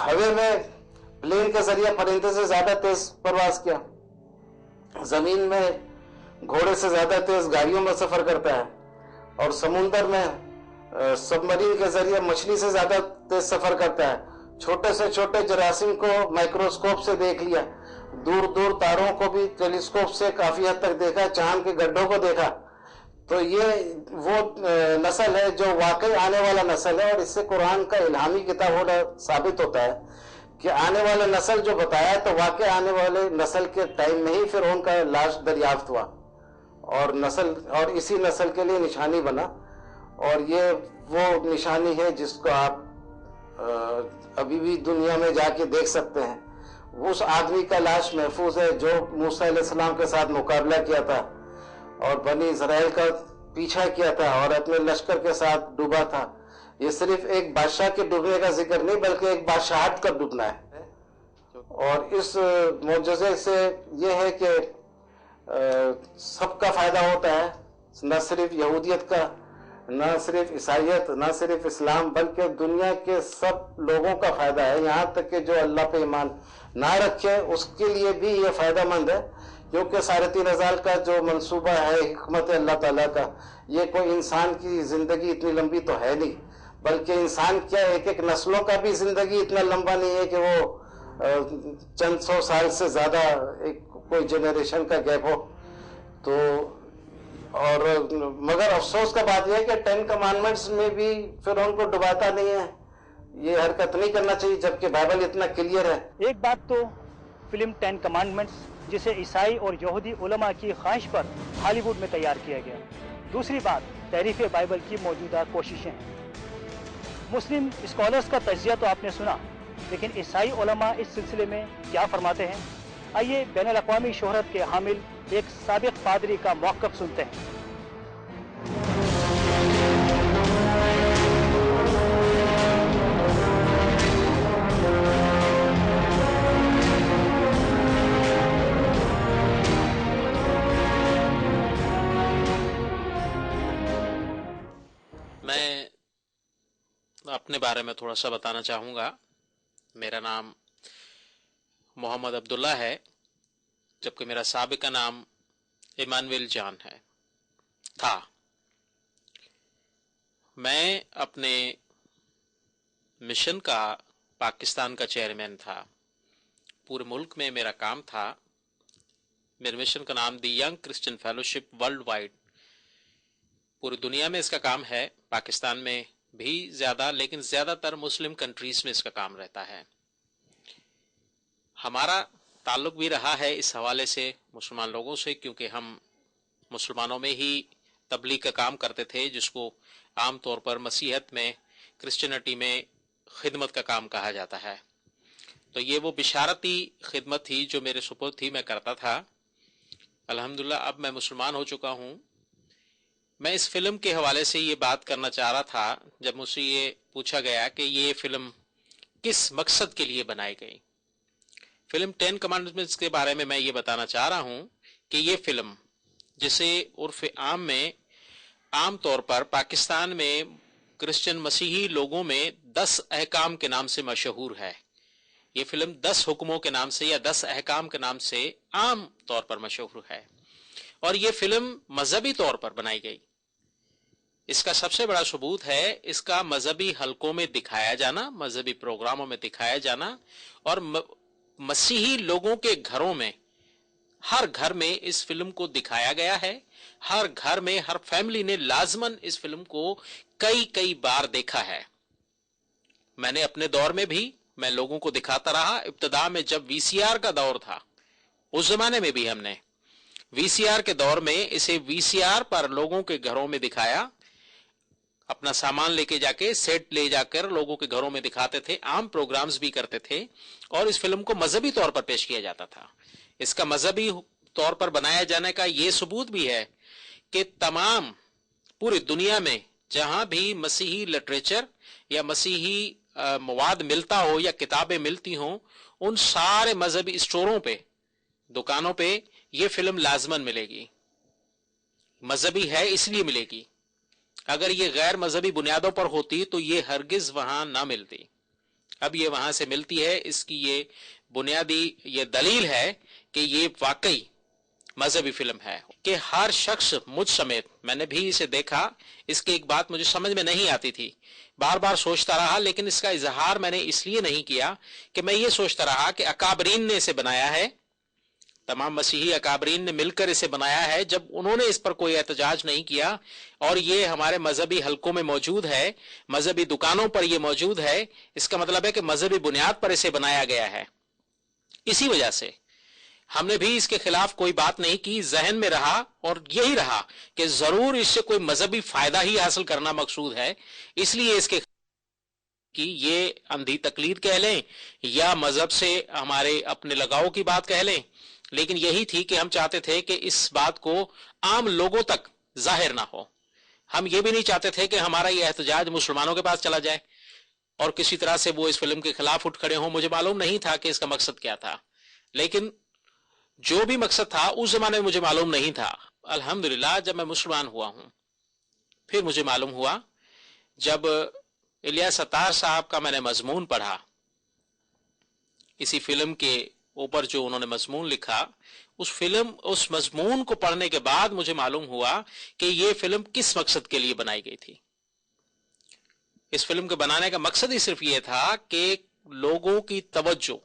ہوے میں پلین کے ذریعے پرندے سے زیادہ تیز پرواز کیا، زمین میں گھوڑے سے زیادہ تیز گاڑیوں میں سفر کرتا ہے، اور سمندر میں سب مرین کے ذریعے مچھلی سے زیادہ تیز سفر کرتا ہے. چھوٹے سے چھوٹے جراثیم کو مائکروسکوپ سے دیکھ لیا، دور دور تاروں کو بھی ٹیلیسکوپ سے کافی حد تک دیکھا، چاند کے گڈھوں کو دیکھا. تو یہ وہ نسل ہے جو واقعی آنے والا نسل ہے، اور اس سے قرآن کا الہامی کتاب ہونا ثابت ہوتا ہے کہ آنے والا نسل جو بتایا تو واقعی آنے والے نسل کے ٹائم میں ہی فرعون کا لاش دریافت ہوا اور اسی نسل کے لیے نشانی بنا. اور یہ وہ نشانی ہے جس کو آپ ابھی بھی دنیا میں جا کے دیکھ سکتے ہیں. اس آدمی کا لاش محفوظ ہے جو موسیٰ علیہ السلام کے ساتھ مقابلہ کیا تھا اور بنی اسرائیل کا پیچھا کیا تھا اور اپنے لشکر کے ساتھ ڈوبا تھا. یہ صرف ایک بادشاہ کے ڈوبنے کا ذکر نہیں بلکہ ایک بادشاہت کا ڈوبنا ہے. اور اس معجزے سے یہ ہے کہ سب کا فائدہ ہوتا ہے، نہ صرف یہودیت کا، نہ صرف عیسائیت، نہ صرف اسلام، بلکہ دنیا کے سب لوگوں کا فائدہ ہے. یہاں تک کہ جو اللہ پہ ایمان نہ رکھے اس کے لیے بھی یہ فائدہ مند ہے، کیونکہ 3500 کا جو منصوبہ ہے حکمت اللہ تعالیٰ کا، یہ کوئی انسان کی زندگی اتنی لمبی تو ہے نہیں، بلکہ انسان کیا ایک نسلوں کا بھی زندگی اتنا لمبا نہیں ہے کہ وہ چند سو سال سے زیادہ کوئی جنریشن کا گیپ ہو. تو اور مگر افسوس کا بات یہ ہے کہ 10 کمانڈمنٹس میں بھی فرعون کو ڈباتا نہیں ہے. یہ حرکت نہیں کرنا چاہیے جبکہ بائبل اتنا کلیئر ہے. ایک بات تو فلم 10 کمانڈمنٹس جسے عیسائی اور یہودی علماء کی خواہش پر ہالی ووڈ میں تیار کیا گیا. دوسری بات تحریف بائبل کی موجودہ کوششیں ہیں. مسلم اسکالرز کا تجزیہ تو آپ نے سنا، لیکن عیسائی علماء اس سلسلے میں کیا فرماتے ہیں؟ آئیے بین الاقوامی شہرت کے حامل ایک سابق پادری کا موقف سنتے ہیں. میں اپنے بارے میں تھوڑا سا بتانا چاہوں گا. میرا نام محمد عبداللہ ہے، جبکہ میرا سابقہ نام ایمانویل جان تھا. میں اپنے مشن کا پاکستان کا چیئرمین تھا. پورے ملک میں میرا کام تھا. میرے مشن کا نام the young Christian fellowship worldwide. پوری دنیا میں اس کا کام ہے، پاکستان میں بھی زیادہ، لیکن زیادہ تر مسلم کنٹریز میں اس کا کام رہتا ہے. हमारा ताल्लुक भी रहा है इस हवाले से मुसलमान लोगों से, क्योंकि हम मुसलमानों में ही तबलीग का काम करते थे, जिसको आम तौर पर मसीहत में, क्रिश्चियनिटी में खिदमत का काम कहा जाता है। तो ये वो बिशारती खिदमत थी जो मेरे सुपुर्द थी, मैं करता था। अल्हम्दुलिल्लाह अब मैं मुसलमान हो चुका हूँ। मैं इस फिल्म के हवाले से ये बात करना चाह रहा था, जब मुझसे ये पूछा गया कि ये फिल्म किस मकसद के लिए बनाई गई। फिल्म 10 कमांडमेंट्स के बारे में मैं ये बताना चाह रहा हूँ कि ये फिल्म, जिसे उर्फ आम में आम तौर पर पाकिस्तान में क्रिश्चियन मसीही लोगों में 10 अहकाम के नाम से मशहूर है। ये फिल्म 10 हुक्मों के नाम से या 10 अहकाम के नाम से आम तौर पर मशहूर है, और ये फिल्म मजहबी तौर पर बनाई गई। इसका सबसे बड़ा सबूत है इसका मजहबी हलकों में दिखाया जाना, मजहबी प्रोग्रामों में दिखाया जाना, और मसीही लोगों के घरों में, हर घर में इस फिल्म को दिखाया गया है। हर घर में, हर फैमिली ने लाजमन इस फिल्म को कई कई बार देखा है। मैंने अपने दौर में भी मैं लोगों को दिखाता रहा। इब्तदा में जब वीसीआर का दौर था, उस जमाने में भी हमने वीसीआर के दौर में इसे वीसीआर पर लोगों के घरों में दिखाया। अपना सामान लेके जाके, सेट ले जाकर लोगों के घरों में दिखाते थे। आम प्रोग्राम्स भी करते थे, और इस फिल्म को मजहबी तौर पर पेश किया जाता था। इसका मजहबी तौर पर बनाया जाने का यह सबूत भी है कि तमाम पूरी दुनिया में जहां भी मसीही लिटरेचर या मसीही मवाद मिलता हो या किताबें मिलती हों, उन सारे मजहबी स्टोरों पे, दुकानों पे ये फिल्म लाजमन मिलेगी। मजहबी है इसलिए मिलेगी। अगर ये गैर मजहबी बुनियादों पर होती तो ये हरगिज वहां ना मिलती। अब ये वहां से मिलती है। इसकी ये बुनियादी ये दलील है कि ये वाकई मजहबी फिल्म है कि हर शख्स, मुझ समेत, मैंने भी इसे देखा। इसकी एक बात मुझे समझ में नहीं आती थी, बार बार सोचता रहा, लेकिन इसका इजहार मैंने इसलिए नहीं किया कि मैं ये सोचता रहा कि अकाबरीन ने इसे बनाया है, तमाम मसीही अकाबरीन ने मिलकर इसे बनाया है। जब उन्होंने इस पर कोई एहतजाज नहीं किया और ये हमारे मजहबी हलकों में मौजूद है, मजहबी दुकानों पर यह मौजूद है, इसका मतलब है कि मजहबी बुनियाद पर इसे बनाया गया है। इसी वजह से हमने भी इसके खिलाफ कोई बात नहीं की। जहन में रहा और यही रहा कि जरूर इससे कोई मजहबी फायदा ही हासिल करना मकसूद है, इसलिए इसके कि ये अंधी तकलीद कह लें या मजहब से हमारे अपने लगाव की बात कह लें, लेकिन यही थी कि हम चाहते थे कि इस बात को आम लोगों तक जाहिर ना हो। हम ये भी नहीं चाहते थे कि हमारा ये एहतजाज मुसलमानों के पास चला जाए और किसी तरह से वो इस फिल्म के खिलाफ उठ खड़े हों। मुझे मालूम नहीं था कि इसका मकसद क्या था, लेकिन जो भी मकसद था उस जमाने में मुझे मालूम नहीं था। अल्हम्दुलिल्लाह जब मैं मुसलमान हुआ हूं, फिर मुझे मालूम हुआ। जब इलियास सत्तार साहब का मैंने मजमून पढ़ा, इसी फिल्म के ऊपर जो उन्होंने मजमून लिखा, उस मजमून को पढ़ने के बाद मुझे मालूम हुआ कि यह फिल्म किस मकसद के लिए बनाई गई थी। इस फिल्म के बनाने का मकसद ही सिर्फ यह था कि लोगों की तवज्जो,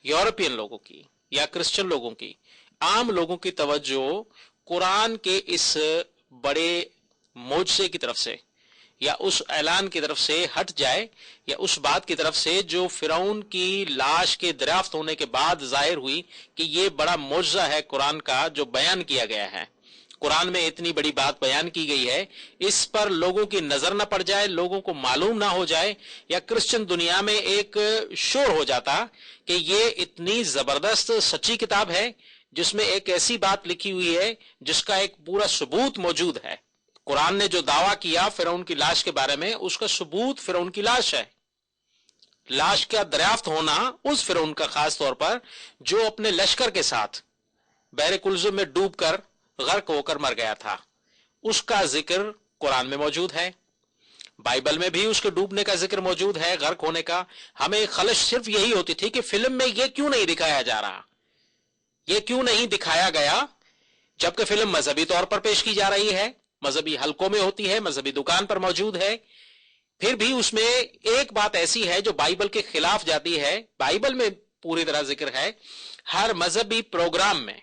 यूरोपियन लोगों की या क्रिश्चियन लोगों की, आम लोगों की तवज्जो कुरान के इस बड़े मोजज़े की तरफ से या उस ऐलान की तरफ से हट जाए, या उस बात की तरफ से जो फिरौन की लाश के दरियाफ्त होने के बाद जाहिर हुई कि ये बड़ा मोजज़ा है कुरान का जो बयान किया गया है। कुरान में इतनी बड़ी बात बयान की गई है, इस पर लोगों की नजर न पड़ जाए, लोगों को मालूम ना हो जाए, या क्रिश्चियन दुनिया में एक शोर हो जाता कि ये इतनी जबरदस्त सच्ची किताब है जिसमें एक ऐसी बात लिखी हुई है जिसका एक पूरा सबूत मौजूद है। कुरान ने जो दावा किया फिरौन की लाश के बारे में, उसका सबूत फिरौन की लाश है। लाश का दरियाफ्त होना उस फिरौन का, खास तौर पर जो अपने लश्कर के साथ बहरे कुल्ज़ुम में डूबकर गर्क होकर मर गया था, उसका जिक्र कुरान में मौजूद है। बाइबल में भी उसके डूबने का जिक्र मौजूद है, गर्क होने का। हमें खलश सिर्फ यही होती थी कि फिल्म में यह क्यों नहीं दिखाया जा रहा, यह क्यों नहीं दिखाया गया, जबकि फिल्म मजहबी तौर पर पेश की जा रही है, मजहबी हलकों में होती है, मजहबी दुकान पर मौजूद है। फिर भी उसमें एक बात ऐसी है जो बाइबल के खिलाफ जाती है। बाइबल में पूरी तरह जिक्र है, हर मजहबी प्रोग्राम में,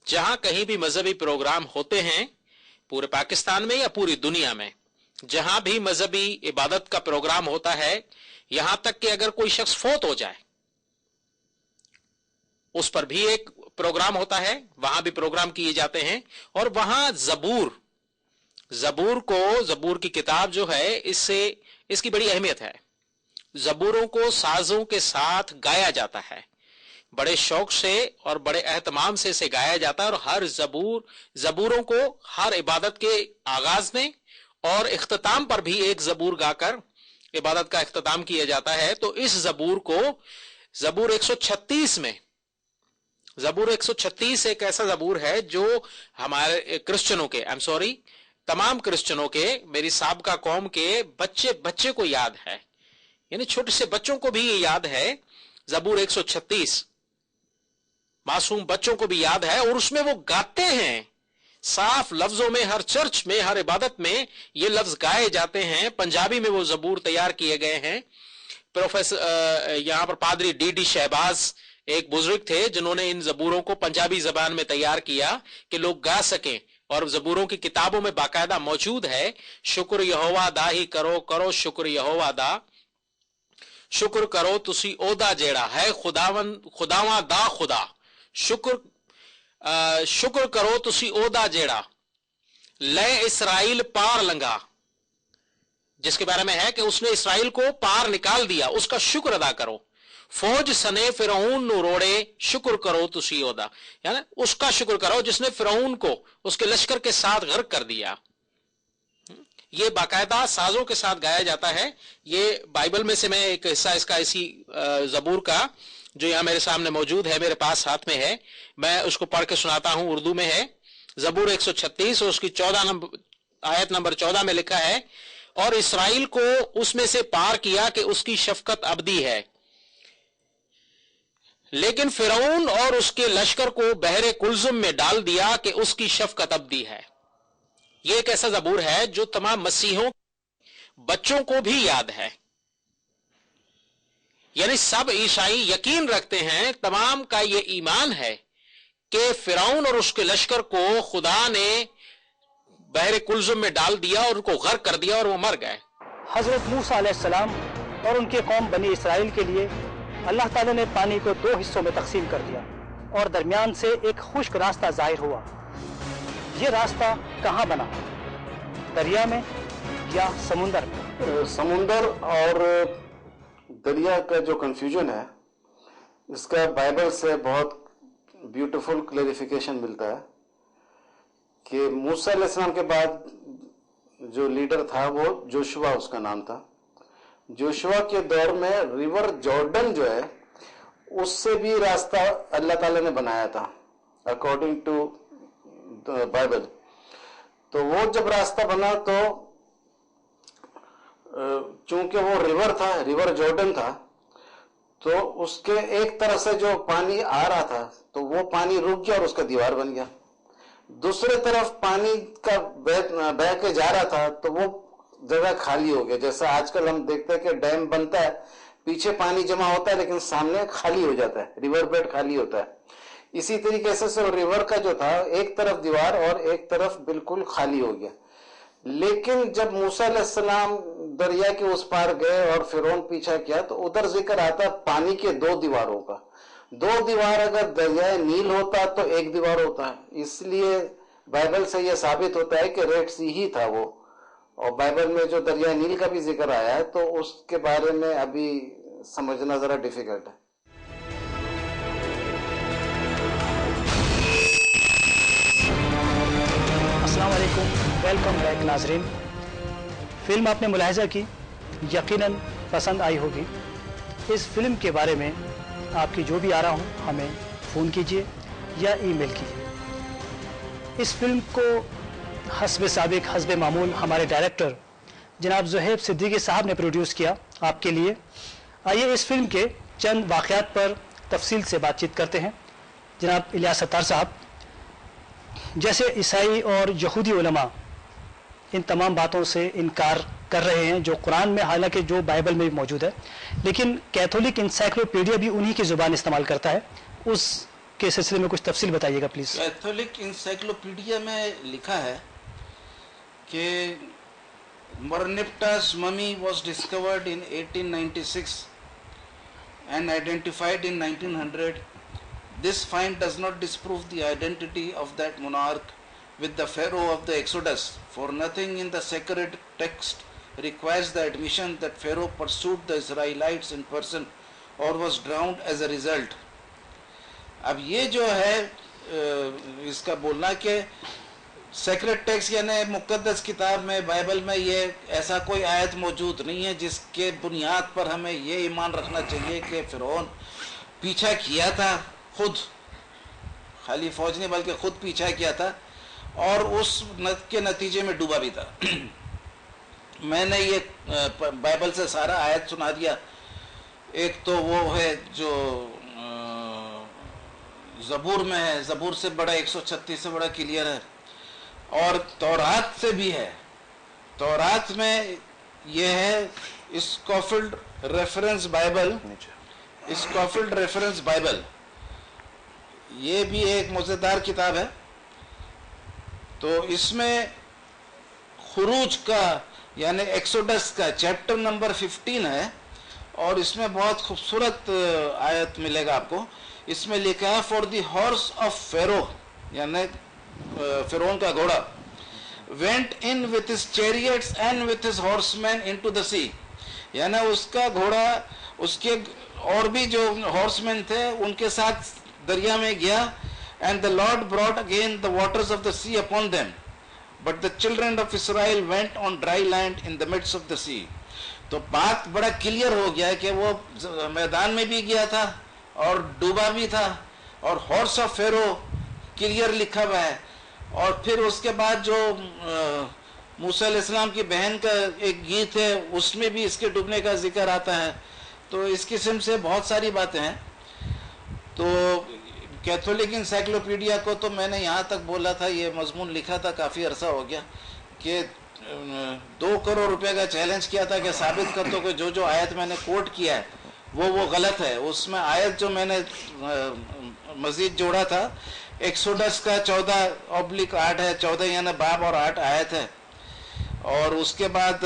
जहां कहीं भी मजहबी प्रोग्राम होते हैं, पूरे पाकिस्तान में या पूरी दुनिया में, जहां भी मजहबी इबादत का प्रोग्राम होता है, यहां तक कि अगर कोई शख्स फोत हो जाए, उस पर भी एक प्रोग्राम होता है, वहां भी प्रोग्राम किए जाते हैं। और वहां जबूर की किताब जो है, इसकी बड़ी अहमियत है। जबूरों को साजों के साथ गाया जाता है, बड़े शौक से और बड़े एहतमाम से इसे गाया जाता है। और हर जबूरों को हर इबादत के आगाज में और इख्तिताम पर भी एक जबूर गाकर इबादत का इख्तिताम किया जाता है। तो इस जबूर को जबूर 136 में, जबूर 136 एक ऐसा जबूर है जो हमारे क्रिश्चियनों के, तमाम क्रिश्चियनों के, मेरी साबका कौम के बच्चे को याद है, यानी छोटे से बच्चों को भी ये याद है। जबूर 136 मासूम बच्चों को भी याद है, और उसमें वो गाते हैं साफ लफ्जों में। हर चर्च में, हर इबादत में ये लफ्ज गाए जाते हैं। पंजाबी में वो जबूर तैयार किए गए हैं। प्रोफेसर यहां पर पादरी डी शहबाज एक बुजुर्ग थे जिन्होंने इन जबूरों को पंजाबी जबान में तैयार किया कि लोग गा सकें, और जबूरों की किताबों में बाकायदा मौजूद है, शुक्र यहोवा दा ही करो, करो शुक्र यहोवा दा, शुक्र करो तुसी ओदा जेड़ा है खुदावा दा खुदा, शुक्र करो तुसी ओदा जेड़ा ले इसराइल पार लंघा, जिसके बारे में है कि उसने इसराइल को पार निकाल दिया, उसका शुक्र अदा करो। फौज सने फिरौन नु रोड़े, शुक्र करो तुसी ओदा, यानी उसका शुक्र करो जिसने फिरौन को उसके लश्कर के साथ गर्क कर दिया। ये बाकायदा साजों के साथ गाया जाता है। ये बाइबल में से मैं एक हिस्सा इसका इसी जबूर का जो यहां मेरे सामने मौजूद है, मेरे पास हाथ में है, मैं उसको पढ़ के सुनाता हूं। उर्दू में है जबूर 136 और उसकी आयत नंबर 14 में लिखा है, और इसराइल को उसमें से पार किया कि उसकी शफकत अबदी है, लेकिन फिरौन और उसके लश्कर को बहरे कुलजुम में डाल दिया कि उसकी शफकत अबदी है। यह एक ऐसा जबूर है जो तमाम मसीहों बच्चों को भी याद है, यानी सब ईसाई यकीन रखते हैं, तमाम का यह ईमान है कि फिरौन और उसके लश्कर को खुदा ने बहरे कुलजुम में डाल दिया और उनको गर्क कर दिया और वो मर गए। हजरत मूसा अलैहिस्सलाम और उनके कौम बनी इसराइल के लिए अल्लाह ताला ने पानी को 2 हिस्सों में तकसीम कर दिया और दरमियान से एक खुश्क रास्ता जाहिर हुआ। ये रास्ता कहाँ बना, दरिया में या समुंदर में? समुंदर और दरिया का जो कंफ्यूजन है, इसका बाइबल से बहुत ब्यूटीफुल क्लैरिफिकेशन मिलता है कि मूसा अलैहिस्सलाम के बाद जो लीडर था वो जोशुआ उसका नाम था। जोशुआ के दौर में रिवर जॉर्डन जो है उससे भी रास्ता अल्लाह ताला ने बनाया था अकॉर्डिंग टू बाइबल। तो वो जब रास्ता बना तो चूंकि वो रिवर था, रिवर जॉर्डन था, तो उसके एक तरफ से जो पानी आ रहा था तो वो पानी रुक गया और उसका दीवार बन गया। दूसरे तरफ पानी का बह के जा रहा था तो वो जगह खाली हो गया। जैसा आजकल हम देखते हैं कि डैम बनता है, पीछे पानी जमा होता है लेकिन सामने खाली हो जाता है, रिवर बेड खाली होता है। इसी तरीके से रिवर का जो था एक तरफ दीवार और एक तरफ बिल्कुल खाली हो गया। लेकिन जब मूसा अलैहिस्सलाम दरिया के उस पार गए और फिरौन पीछा किया तो उधर जिक्र आता पानी के 2 दीवारों का। 2 दीवार अगर दरियाए नील होता तो एक दीवार होता है, इसलिए बाइबल से यह साबित होता है कि रेड सी ही था वो। और बाइबल में जो दरिया नील का भी जिक्र आया है तो उसके बारे में अभी समझना जरा डिफिकल्ट है। अस्सलाम वालेकुम, वेलकम बैक नाजरीन। फिल्म आपने मुलाहिजा की, यकीनन पसंद आई होगी। इस फिल्म के बारे में आपकी जो भी आरा हो हमें फ़ोन कीजिए या ईमेल कीजिए। इस फिल्म को हस्ब साबिक हस्ब मामूल हमारे डायरेक्टर जनाब ज़ुहैब सिद्दीकी साहब ने प्रोड्यूस किया आपके लिए। आइए इस फिल्म के चंद वाक़यात पर तफसील से बातचीत करते हैं। जनाब इलियास सत्तार साहब, जैसे ईसाई और यहूदी उलमा इन तमाम बातों से इनकार कर रहे हैं जो कुरान में, हालांकि जो बाइबल में भी मौजूद है, लेकिन कैथोलिक इंसाइक्लोपीडिया भी उन्हीं की ज़ुबान इस्तेमाल करता है, उसके सिलसिले में कुछ तफसील बताइएगा प्लीज़। कैथोलिक इंसाइक्लोपीडिया में लिखा है कि Merneptah's mummy was discovered in 1896 and identified in 1900 This find does not disprove the identity of that monarch with the Pharaoh of the Exodus, for nothing in the sacred text requires the admission that Pharaoh pursued the Israelites in person or was drowned as a result. अब ये जो है इसका बोलना कि secret text यानी मुकद्दस किताब में, बाइबल में ये ऐसा कोई आयत मौजूद नहीं है जिसके बुनियाद पर हमें ये ईमान रखना चाहिए कि फिरौन पीछा किया था, खुद खाली फौज नहीं बल्कि खुद पीछा किया था और उस के नतीजे में डूबा भी था। मैंने ये बाइबल से सारा आयत सुना दिया। एक तो वो है जो ज़बूर में है, ज़बूर से बड़ा 136 से बड़ा क्लियर है, और तौरात से भी है। तौरात में ये है स्कॉफिल्ड रेफरेंस बाइबल, स्कॉफिल्ड रेफरेंस बाइबल, ये भी एक मज़ेदार किताब है। तो इसमें खुरूज का यानी एक्सोडस का चैप्टर नंबर 15 है और इसमें बहुत खूबसूरत आयत मिलेगा आपको। इसमें लिखा है for the horse of Pharaoh यानी फिरौन का घोड़ा went in with his chariots and with his horsemen into the sea, यानी उसका घोड़ा उसके और भी जो हॉर्समैन थे उनके साथ दरिया में गया। And the Lord brought again the waters of the sea upon them but the children of Israel went on dry land in the midst of the sea. तो बात बड़ा क्लियर हो गया कि वो मैदान में भी गया था और डूबा भी था, और हॉर्स ऑफ फेरो क्लियर लिखा हुआ है। और फिर उसके बाद जो मूसा अलैहिस्सलाम की बहन का एक गीत है उसमें भी इसके डूबने का जिक्र आता है। तो इस किस्म से बहुत सारी बातें हैं। तो कैथोलिक इंसाइक्लोपीडिया को तो मैंने यहाँ तक बोला था, ये मजमून लिखा था, काफ़ी अरसा हो गया कि 2 करोड़ रुपए का चैलेंज किया था कि साबित कर दो कि जो जो आयत मैंने कोट किया है वो गलत है। उसमें आयत जो मैंने मजीद जोड़ा था एक्सोडस का 14/8 है, 14 यानी बाब और 8 आयत है। और उसके बाद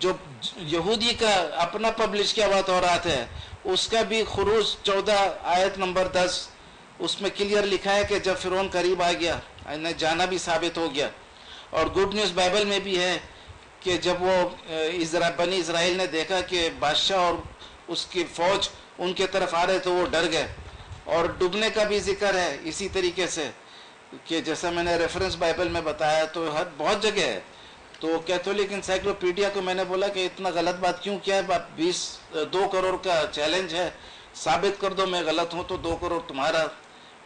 जो यहूदी का अपना पब्लिश किया हुआ तौरात है उसका भी खुरूज 14 आयत नंबर 10 उसमें क्लियर लिखा है कि जब फिरौन करीब आ गया जाना भी साबित हो गया। और गुड न्यूज़ बाइबल में भी है कि जब वो बनी इज़राइल ने देखा कि बादशाह और उसकी फौज उनके तरफ आ रहे तो वो डर गए। और डूबने का भी जिक्र है इसी तरीके से कि जैसा मैंने रेफरेंस बाइबल में बताया तो हर बहुत जगह है। तो कैथोलिक इंसाइक्लोपीडिया को मैंने बोला कि इतना गलत बात क्यों किया है, 2 करोड़ का चैलेंज है, साबित कर दो मैं गलत हूँ तो 2 करोड़ तुम्हारा।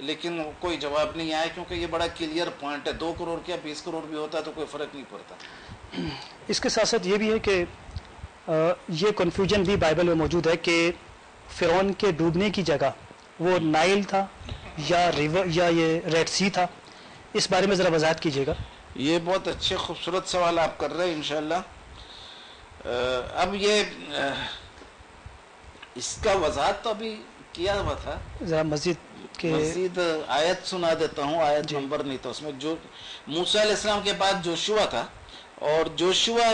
लेकिन कोई जवाब नहीं आया क्योंकि ये बड़ा क्लियर पॉइंट है। 2 करोड़ क्या 20 करोड़ भी होता तो कोई फ़र्क नहीं पड़ता। इसके साथ साथ ये भी है कि ये कन्फ्यूजन भी बाइबल में मौजूद है कि फिरौन के डूबने की जगह वो नाइल था या रिवर या ये रेड सी था। इस बारे में ज़रा वजाहत कीजिएगा। ये बहुत अच्छे खूबसूरत सवाल आप कर रहे हैं इंशाल्लाह। अब ये इसका वजाहत तो अभी किया हुआ था, ज़रा मज़ीद आयत सुना देता हूँ। आयत नंबर नहीं था उसमें। जो मूसा अलैहिस्सलाम के बाद जोशुआ था और जोशुआ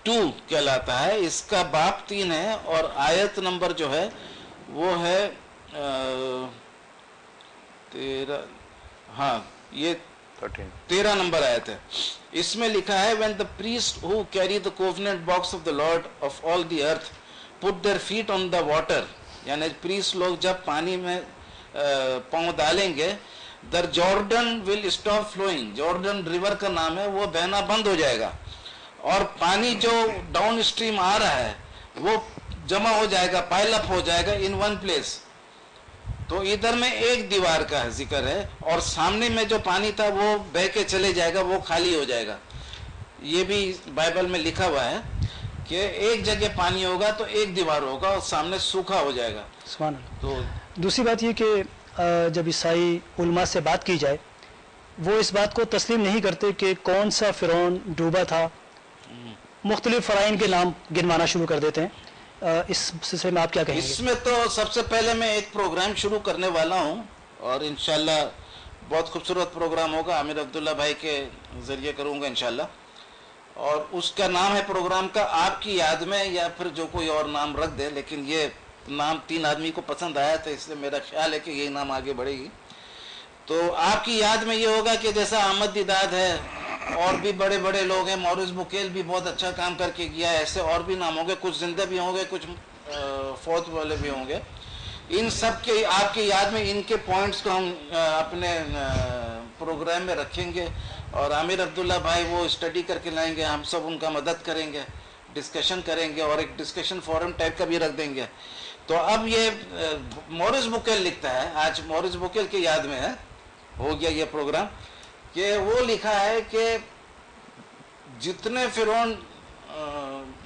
2 कहलाता है, इसका बाब 3 है और आयत नंबर जो है वो है 13, हाँ ये 13 नंबर आयत है। इसमें लिखा है when the priest who carry the covenant box of the Lord of all the earth put their feet on the water, यानी प्रीस्ट लोग जब पानी में पांव डालेंगे the Jordan will stop flowing, Jordan river का नाम है, वो बहना बंद हो जाएगा और पानी जो डाउन स्ट्रीम आ रहा है वो जमा हो जाएगा, पाइल अप हो जाएगा इन वन प्लेस। तो इधर में एक दीवार का जिक्र है और सामने में जो पानी था वो बह के चले जाएगा, वो खाली हो जाएगा। ये भी बाइबल में लिखा हुआ है कि एक जगह पानी होगा तो एक दीवार होगा और सामने सूखा हो जाएगा। तो दूसरी बात ये कि जब ईसाई उलमा से बात की जाए वो इस बात को तस्लीम नहीं करते कि कौन सा फिरौन डूबा था, मुख्तलिफ फ़राइन के नाम गिनवाना शुरू कर देते हैं। इस सिलसिले में आप क्या कहेंगे? इसमें तो सबसे पहले मैं एक प्रोग्राम शुरू करने वाला हूँ और इंशाल्लाह बहुत खूबसूरत प्रोग्राम होगा, आमिर अब्दुल्ला भाई के ज़रिए करूँगा इंशाल्लाह। और उसका नाम है प्रोग्राम का आपकी याद में, या फिर जो कोई और नाम रख दे, लेकिन ये नाम 3 आदमी को पसंद आया था, इसलिए मेरा ख्याल है कि यही नाम आगे बढ़ेगी। तो आपकी याद में ये होगा कि जैसा अहमद दीदाद है और भी बड़े बड़े लोग हैं, मॉरिस बुकेल भी बहुत अच्छा काम करके गया है, ऐसे और भी नाम होंगे, कुछ जिंदा भी होंगे, कुछ फौत वाले भी होंगे। इन सब के आपकी याद में इनके पॉइंट्स को हम अपने प्रोग्राम में रखेंगे और आमिर अब्दुल्ला भाई वो स्टडी करके लाएंगे, हम सब उनका मदद करेंगे, डिस्कशन करेंगे और एक डिस्कशन फोरम टाइप का भी रख देंगे। तो अब ये मॉरिस बुकेल लिखता है, आज मॉरिस बुकेल की याद में है, हो गया ये प्रोग्राम, कि वो लिखा है कि जितने फिरौन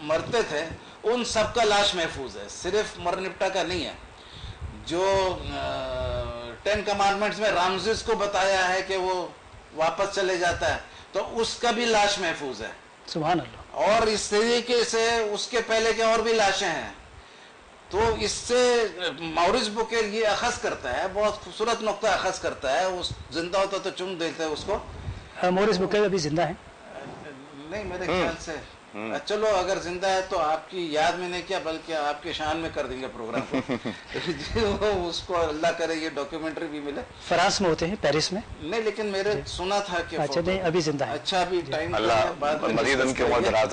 मरते थे उन सबका लाश महफूज है, सिर्फ मर निपटा का नहीं है। जो 10 कमांडमेंट्स में रामजिस को बताया है कि वो वापस चले जाता है, तो उसका भी लाश महफूज है। सुभान अल्लाह। और इस तरीके से उसके पहले के और भी लाशें हैं। तो इससे मॉरिस बुकेल ये अखज़ करता है, बहुत खूबसूरत नुक्ता अखज़ करता है, उस जिंदा होता तो चुम देते हैं उसको। मॉरिस बुकेल अभी जिंदा है? नहीं मेरे ख्याल से, चलो अगर जिंदा है तो आपकी याद में नहीं किया बल्कि आपके शान में कर देंगे प्रोग्राम को। उसको अल्लाह करे ये डॉक्यूमेंट्री भी मिले। फ्रांस में होते हैं, पेरिस में? नहीं लेकिन मेरे सुना था कि अच्छा नहीं अभी जिंदा है। अच्छा अभी टाइम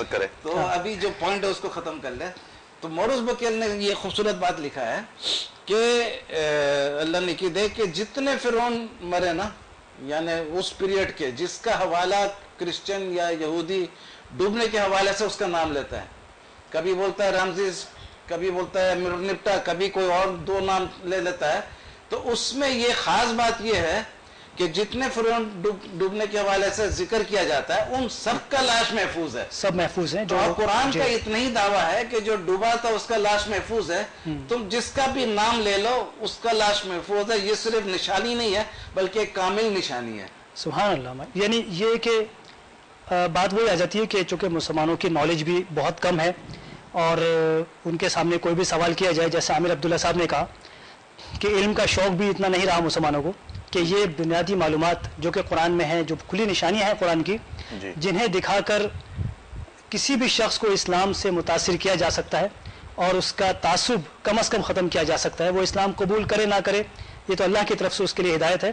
करे तो अभी जो पॉइंट है उसको खत्म कर ले। तो मॉरिस बुकेल ने ये खूबसूरत बात लिखा है कि अल्लाह ने की दे कि जितने फिरौन मरे ना, यानी उस पीरियड के, जिसका हवाला क्रिश्चियन या यहूदी डूबने के हवाले से उसका नाम लेता है, कभी बोलता है रामजिस, कभी बोलता है मिरनिप्टा, कभी कोई और 2 नाम ले लेता है, तो उसमें ये खास बात ये है कि जितने फिरौन डूबने के हवाले से जिक्र किया जाता है उन सब का लाश महफूज है, सब महफूज है। जो कुरान का इतना ही दावा है कि जो डूबा था उसका लाश महफूज है, तुम जिसका भी नाम ले लो उसका लाश महफूज है। ये सिर्फ निशानी नहीं है बल्कि एक कामिल निशानी है। सुभान अल्लाह। यानी ये कि बात वही आ जाती है कि चूंकि मुसलमानों की नॉलेज भी बहुत कम है और उनके सामने कोई भी सवाल किया जाए, जैसे आमिर अब्दुल्ला साहब ने कहा कि इल्म का शौक़ भी इतना नहीं रहा मुसलमानों को कि ये बुनियादी मालूमात जो कि कुरान में हैं, जो खुली निशानियां हैं कुरान की, जिन्हें दिखाकर किसी भी शख्स को इस्लाम से मुतासिर किया जा सकता है और उसका तासुब कम अज़ कम ख़त्म किया जा सकता है। वो इस्लाम कबूल करे ना करे ये तो अल्लाह की तरफ से उसके लिए हिदायत है।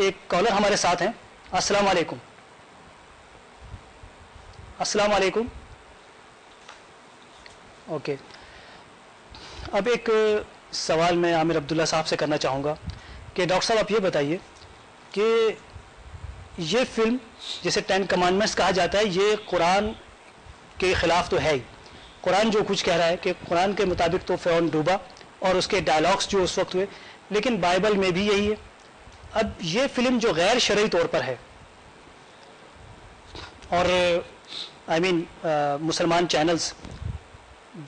एक कॉलर हमारे साथ हैं। अस्सलाम वालेकुम। अस्सलाम वालेकुम। ओके, अब एक सवाल मैं आमिर अब्दुल्ला साहब से करना चाहूँगा कि डॉक्टर साहब आप ये बताइए कि ये फिल्म जिसे 10 कमांडमेंट्स कहा जाता है, ये कुरान के ख़िलाफ़ तो है ही। कुरान जो कुछ कह रहा है कि कुरान के मुताबिक तो फ़िरौन डूबा और उसके डायलॉग्स जो उस वक्त हुए, लेकिन बाइबल में भी यही है। अब ये फिल्म जो गैर शरई तौर पर है और मुसलमान चैनल्स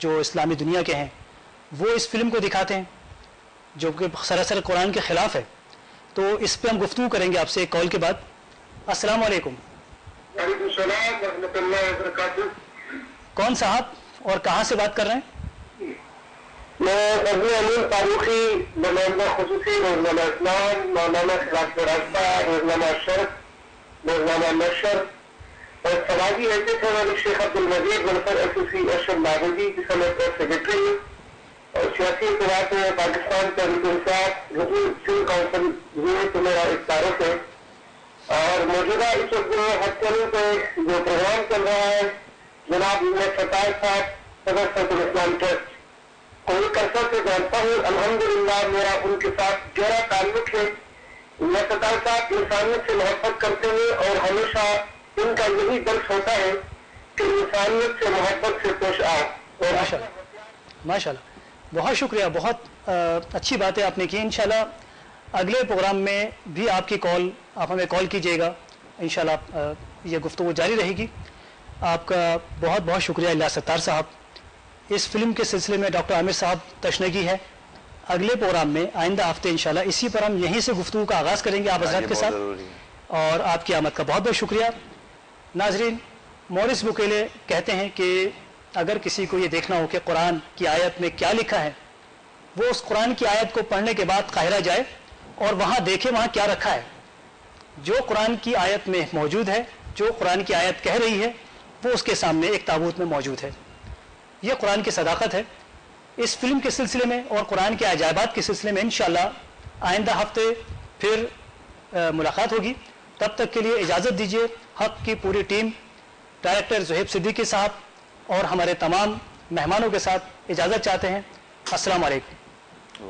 जो इस्लामी दुनिया के हैं वो इस फिल्म को दिखाते हैं जो कि सरासर कुरान के ख़िलाफ़ है, तो इस पे हम गुफ्तगू करेंगे आपसे एक कॉल के बाद। अस्सलाम वालेकुम। कौन साहब और कहाँ से बात कर रहे हैं? मैं अबू अमीन फारूकी, नुमाइंदा खुसूसी रोज़नामा इस्लाम, मौलाना खिलाफ रास्ता, रोज़नामा शर्फ, रोज़नामा नशर और समाजी हैसियत है वाले शेख अब्दुल मजीद वेलफेयर एसोसिएशन बाबूजी की समेत सेक्रेटरी और सियासी इत्तेफाक में पाकिस्तान तहरीक इंसाफ सिविल काउंसिल ये तो मेरा एक तारुफ है। और मौजूदा इस वक्त हज चैनल पे जो प्रोग्राम चल रहा है जनाब फताह साहब सदर सदर इस्लाम ट्रस्ट कोई करसा से जानता हूँ, अल्हम्दुलिल्लाह मेरा उनके साथ गहरा ताल्लुक है। मैं फताह साहब इंसानियत से मोहब्बत करते हैं और हमेशा इनका यही दर्श होता है कि इंसानियत से मोहब्बत से पेश आओ। माशाल्लाह, बहुत शुक्रिया, बहुत अच्छी बात है आपने की। इंशाल्लाह अगले प्रोग्राम में भी आपकी कॉल, आप हमें कॉल कीजिएगा, इंशाल्लाह ये गुफ्तगू जारी रहेगी। आपका बहुत बहुत शुक्रिया इल्ला सत्तार साहब। इस फिल्म के सिलसिले में डॉक्टर आमिर साहब तशनगी है। अगले प्रोग्राम में आइंदा हफ्ते इंशाल्लाह इसी पर हम यहीं से गुफ्तगू का आगाज़ करेंगे आप हज़रात के साथ, और आपकी आमद का बहुत बहुत शुक्रिया। नाजरीन, मॉरिस बुकेले कहते हैं कि अगर किसी को ये देखना हो कि कुरान की आयत में क्या लिखा है, वो उस कुरान की आयत को पढ़ने के बाद काहिरा जाए और वहाँ देखे वहाँ क्या रखा है। जो कुरान की आयत में मौजूद है, जो कुरान की आयत कह रही है, वो उसके सामने एक ताबूत में मौजूद है। ये कुरान की सदाकत है اس فلم کے سلسلے میں اور قرآن کے عجائبات کے سلسلے میں انشاءاللہ آئندہ ہفتے پھر ملاقات ہوگی. تب تک کے لیے اجازت دیجیے. حق کی پوری ٹیم ڈائریکٹر زہیب صدیقی صاحب اور ہمارے تمام مہمانوں کے ساتھ اجازت چاہتے ہیں. السلام علیکم.